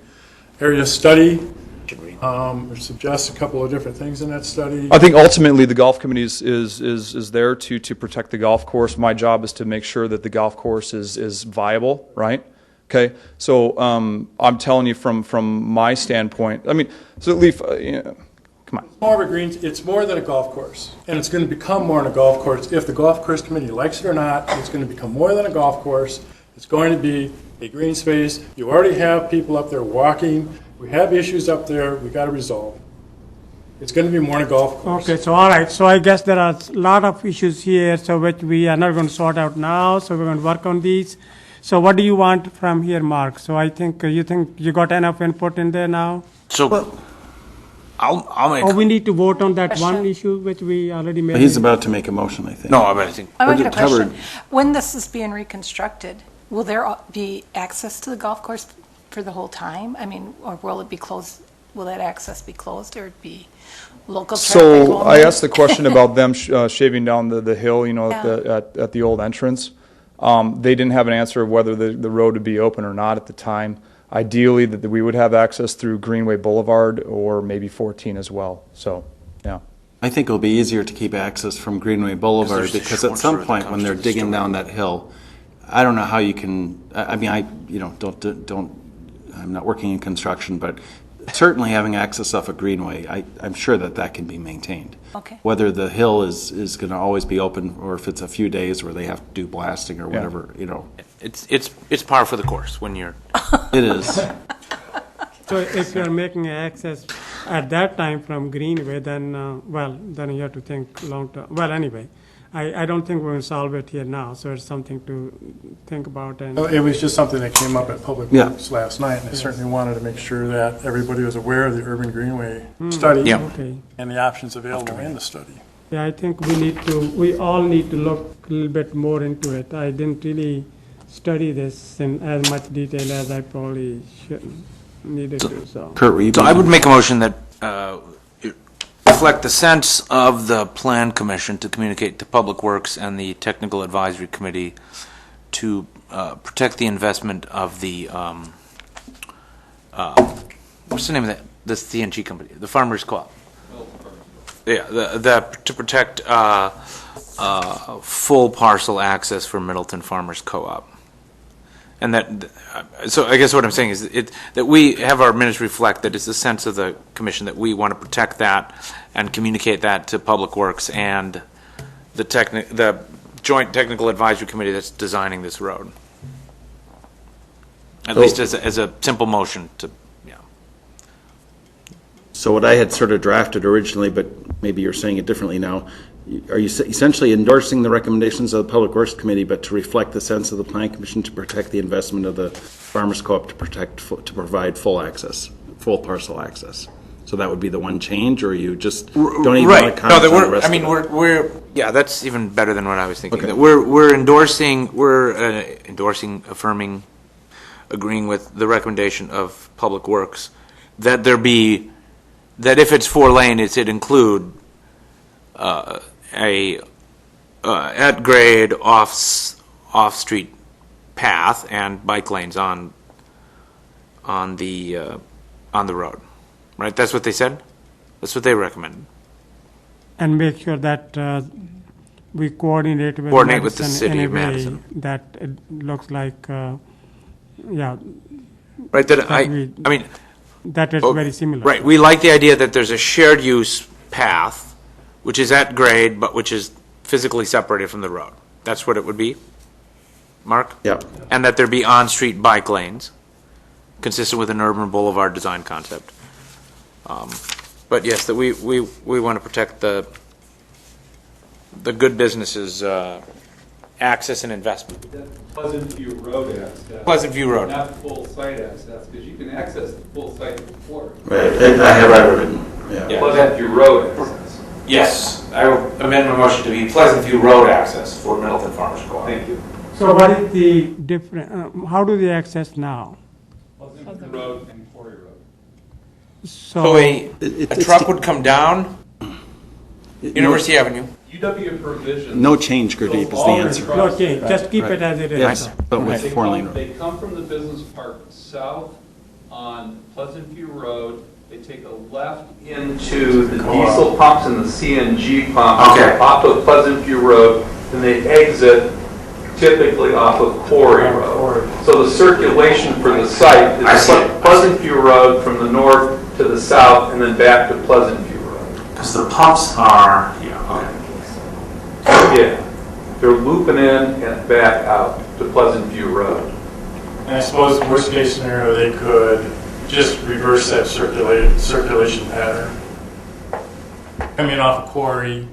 area study. Which suggests a couple of different things in that study. I think ultimately the golf committee is there to protect the golf course. My job is to make sure that the golf course is viable, right? Okay, so I'm telling you from my standpoint. I mean, so Leaf, come on. It's more than a golf course, and it's going to become more than a golf course. If the golf course committee likes it or not, it's going to become more than a golf course. It's going to be a green space. You already have people up there walking. We have issues up there we got to resolve. It's going to be more than a golf course. Okay, so all right, so I guess there are a lot of issues here, so which we are not going to sort out now, so we're going to work on these. So what do you want from here, Mark? So I think, you think you got enough input in there now? So, I'll make, Or we need to vote on that one issue which we already made? He's about to make a motion, I think. no, I think, I We're got a question. covered. When this is being reconstructed, will there be access to the golf course for the whole time? I mean, or will it be closed? Will that access be closed or it be local traffic So I only? asked the question about them shaving down the hill, Yeah. at the old entrance. They didn't have an answer of whether the road would be open or not at the time. Ideally, that we would have access through Greenway Boulevard or maybe 14 as well. So, yeah. I think it'll be easier to keep access from Greenway Boulevard Because there's because the at some shorter point that when comes they're to the digging store. down that hill, I don't know how you can, I mean, I'm not working in construction, but certainly having access off a greenway, I'm sure that can be maintained. Okay. Whether the hill is going to always be open or if it's a few days where they have to do blasting or whatever, it's par for the course when you're, it is. So if you're making access at that time from Greenway, then, then you have to think long-term. Well, anyway, I don't think we're going to solve it here now, so it's something to think about. And It was just something that came up at Public Yeah. Works last night, and I certainly wanted to make sure that everybody was aware of the urban greenway study Yeah. Okay. and the options available in the study. Yeah, I think we all need to look a little bit more into it. I didn't really study this in as much detail as I probably needed to, so. Kurt, were you so I would make a motion that it reflect the sense of the Plan Commission to communicate to Public Works and the Technical Advisory Committee to protect the investment of the, what's the name of that, this CNG company, the Farmers Co-op? Yeah, to protect full parcel access for Middleton Farmers Co-op. And so I guess what I'm saying is that we have our minutes reflect that it's the sense of the commission that we want to protect that and communicate that to Public Works and the Joint Technical Advisory Committee that's designing this road. At least as a simple motion to, yeah. So what I had sort of drafted originally, but maybe you're saying it differently now, are you essentially endorsing the recommendations of the Public Works Committee, but to reflect the sense of the Plan Commission to protect the investment of the Farmers Co-op to provide full access, full parcel access? So that would be the one change, or you just don't even want to comment on the rest of it? We're yeah, that's even better than what I was thinking. Okay. That we're endorsing, affirming, agreeing with the recommendation of Public Works that that if it's 4-lane, it include a at grade off street path and bike lanes on the road, right? That's what they said. That's what they recommended. And make sure that we coordinate with The Madison city in a of way Madison, that it looks like, yeah, right? That I we- mean. that it's very similar. Right. We like the idea that there's a shared use path, which is at grade, but which is physically separated from the road. That's what it would be, Mark? Yeah. And that there be on-street bike lanes, consistent with an urban boulevard design concept. But yes, that we want to protect the good businesses' access and investment. Pleasant View Road access. Pleasant View Road. Not full site access, because you can access the full site before. Right, I have it written, yeah. Pleasant View Road access. Yes, I will amend my motion to be Pleasant View Road access for Middleton Farmers Co-op. Thank you. So what is the different, how do they access now? Pleasant View Road and Quarry Road. So a it's- truck would come down University Avenue. UW provision. No change, Gurdeep, is the answer. Okay, just keep it as it is. Yes, but with They 4-lane come, road. they come from the business park south on Pleasant View Road. They take a left into the diesel pumps and the CNG pumps Okay. off of Pleasant View Road, and they exit typically off of Quarry Road. So the circulation for the site I is see it. Pleasant View Road from the north to the south, and then back to Pleasant View Road. Because the pumps are, yeah, Yeah, they're looping in and back out to Pleasant View Road. And I suppose worst case scenario, they could just reverse that circulation pattern. Come in off a quarry,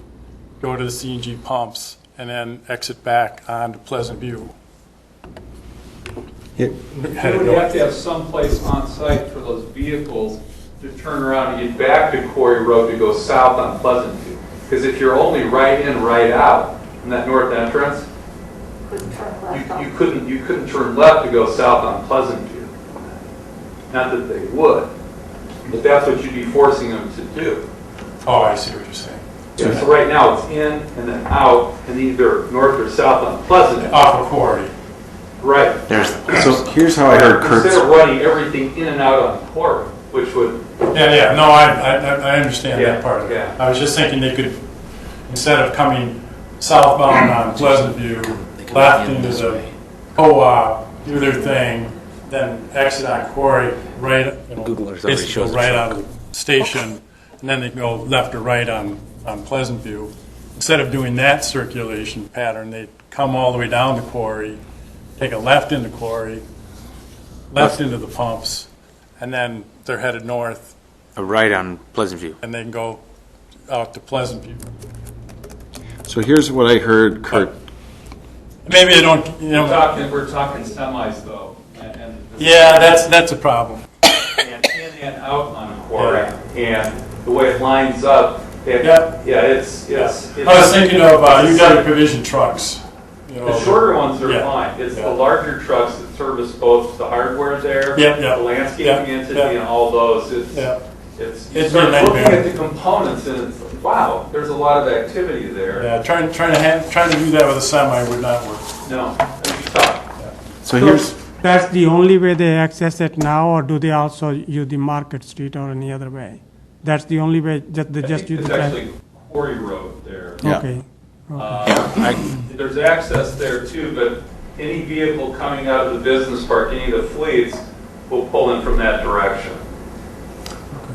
go to the CNG pumps, and then exit back onto Pleasant View. You would have to have some place on site for those vehicles to turn around and get back to Quarry Road to go south on Pleasant View. Because if you're only right in, right out in that north entrance, you couldn't turn left to go south on Pleasant View. Not that they would, but that's what you'd be forcing them to do. Oh, I see what you're saying. Yeah, so right now it's in and then out and either north or south on Pleasant View. Off a quarry. Right. So here's how I heard Kurt's. Instead of running everything in and out on Quarry, which would Yeah, no, I understand Yeah, that part of it. yeah. I was just thinking they could, instead of coming southbound on Pleasant View, left into the co-op, do their thing, then exit on Quarry, right, Google Earth already basically shows go the right truck. out of the station, and then they can go left or right on Pleasant View. Instead of doing that circulation pattern, they come all the way down the Quarry, take a left into Quarry, left into the pumps, and then they're headed north, a right on Pleasant View. and they can go out to Pleasant View. So here's what I heard Kurt. Maybe I don't, We're talking semis though, and yeah, that's a problem. and in and out on Quarry, and the way it lines up, it's. I was thinking of, you got provision trucks. You know, The shorter ones are Yeah. fine. It's Yeah. the larger trucks that service both the hardware there, Yeah. the landscaping Yeah. entity, Yeah. and all those. Yeah. It's It's you start been looking nightmare. at the components, and it's wow, there's a lot of activity there. Yeah, trying to do that with a semi would not work. No, it'd be tough. So here's, That's the only way they access it now, or do they also use the Market Street or any other way? That's the only way, they I just think use it's the. actually Quarry Road there. Yeah. Okay. There's access there too, but any vehicle coming out of the business park, any of the fleets, will pull in from that direction.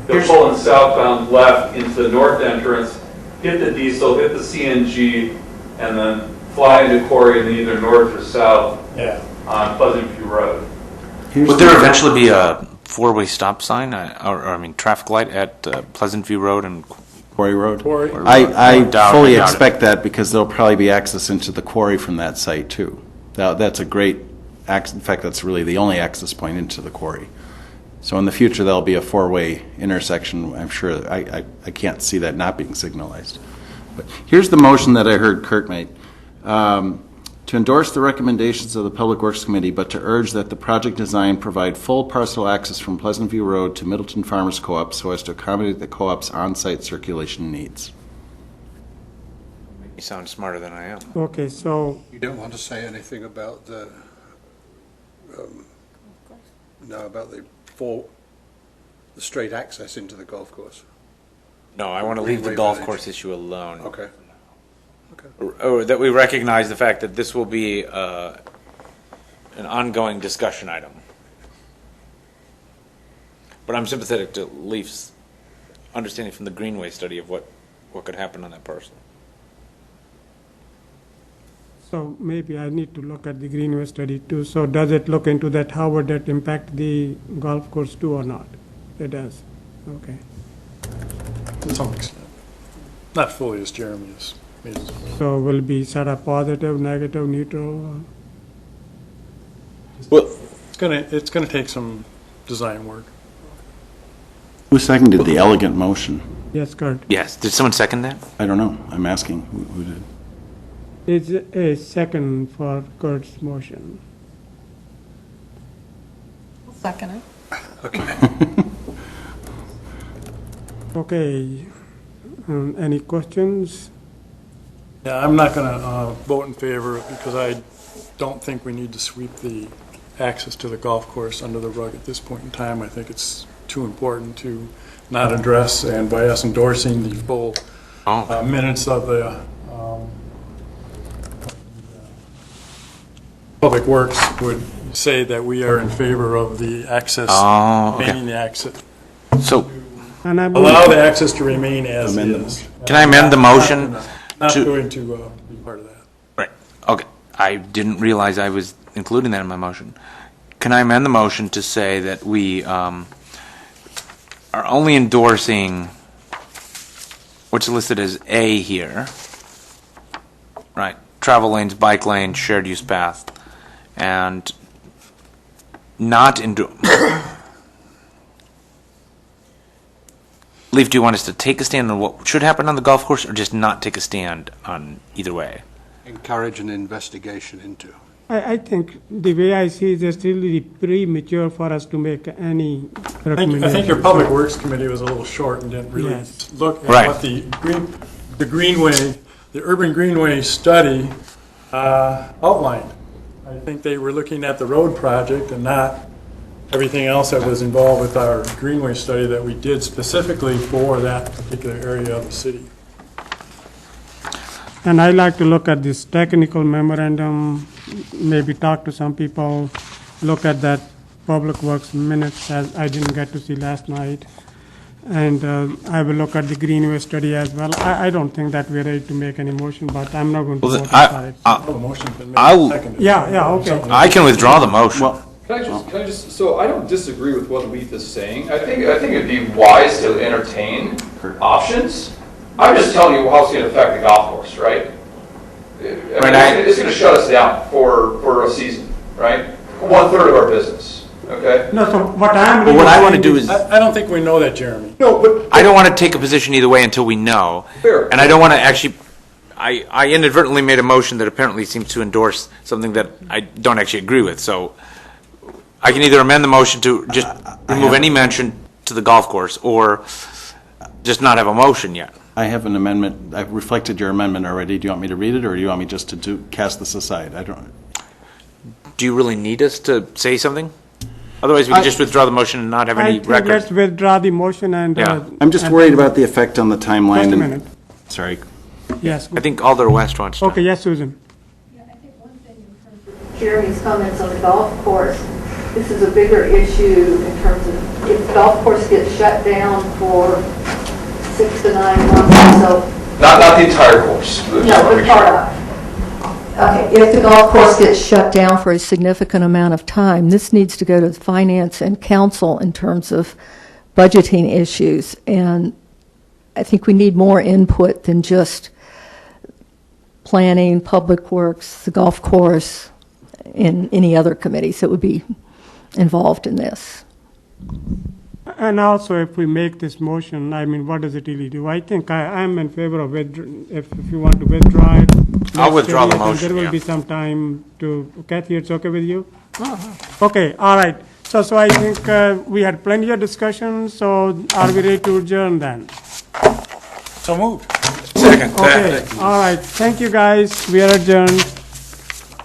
They'll pull in southbound left into the north entrance, hit the diesel, hit the CNG, and then fly into Quarry in either north or south Yeah. on Pleasant View Road. Would there eventually be a four-way stop sign, or I mean, traffic light at Pleasant View Road and Quarry Road. Quarry. I Doubt- fully doubt it. expect that because there'll probably be access into the quarry from that site too. That's a great, in fact, that's really the only access point into the quarry. So in the future, there'll be a four-way intersection, I'm sure. I can't see that not being signalized. But here's the motion that I heard Kurt make. To endorse the recommendations of the Public Works Committee, but to urge that the project design provide full parcel access from Pleasant View Road to Middleton Farmers Co-op so as to accommodate the co-op's on-site circulation needs. you sound smarter than I am. Okay, so, You don't want to say anything about the straight access into the golf course? No, I want to leave the Greenway golf Village. course issue alone. Okay. Or that we recognize the fact that this will be an ongoing discussion item. But I'm sympathetic to Leaf's understanding from the Greenway study of what could happen on that parcel. so maybe I need to look at the Greenway study too. So does it look into that, how would that impact the golf course too or not? It does, okay. To some extent. Not fully as Jeremy has made it. So will it be sort of positive, negative, neutral? Well, It's gonna take some design work. Who seconded the elegant motion? Yes, Kurt. yes. Did someone second that? I don't know. I'm asking who did. Is a second for Kurt's motion. Second it. Okay, any questions? Yeah, I'm not going to vote in favor because I don't think we need to sweep the access to the golf course under the rug at this point in time. I think it's too important to not address, and by us endorsing the full minutes of the Public Works would say that we are in favor of the access, maintaining the access. So, And I Allow the access to remain as is. can I amend the motion? Not to- going to be part of that. Right, okay. I didn't realize I was including that in my motion. Can I amend the motion to say that we are only endorsing what's listed as A here, right? Travel lanes, bike lanes, shared use path, and not Leaf, do you want us to take a stand on what should happen on the golf course, or just not take a stand on either way? Encourage an investigation into. I think the way I see it, it's still really premature for us to make any recommendation. I think your Public Works Committee was a little short and didn't really Yes. look at Right. what the Greenway, the Urban Greenway study outlined. I think they were looking at the road project and not everything else that was involved with our Greenway study that we did specifically for that particular area of the city. And I like to look at this technical memorandum, maybe talk to some people, look at that Public Works minutes as I didn't get to see last night. And I will look at the Greenway study as well. I don't think that we're ready to make any motion, but I'm not going to Well, vote then for it. The motion's been made I and will- seconded. Yeah, okay. I can withdraw the motion. Can I just, so I don't disagree with what Leaf is saying. I think it'd be wise to entertain options. I'm just telling you how it's going to affect the golf course, right? It's going to shut us down for a season, right? 1/3 of our business, okay? No, so what I'm But what I want to saying do is, I don't think we know that, Jeremy. No, but I don't want to take a position either way until we know. Fair. And I don't want to actually, I inadvertently made a motion that apparently seems to endorse something that I don't actually agree with. So I can either amend the motion to just remove any mention to the golf course, or just not have a motion yet. I have an amendment. I've reflected your amendment already. Do you want me to read it, or do you want me just to cast this aside? I don't. Do you really need us to say something? Otherwise, we can just withdraw the motion and not have I any think record. let's withdraw the motion and. Yeah. I'm just worried about the effect on the timeline. Just a and- minute. Sorry. Yes. I think Alder West wants to. Okay, yes, Susan. Yeah, I think one thing in terms of Jeremy's comments on the golf course, this is a bigger issue in terms of if the golf course gets shut down for 6 to 9 months or so. not the entire course. No, but part of. Okay, if the golf course gets shut down for a significant amount of time, this needs to go to finance and council in terms of budgeting issues. And I think we need more input than just planning, public works, the golf course, and any other committees that would be involved in this. And also, if we make this motion, I mean, what does it really do? I think I'm in favor of if you want to withdraw it. I'll let's withdraw carry the it, and motion, There will yeah. be some time to, Kathy, it's okay with you? Okay, all right. So I think we had plenty of discussion, so are we ready to adjourn then? So moved. Second. Okay, all right. Thank you, guys. We are adjourned.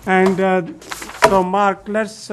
And so, Mark, let's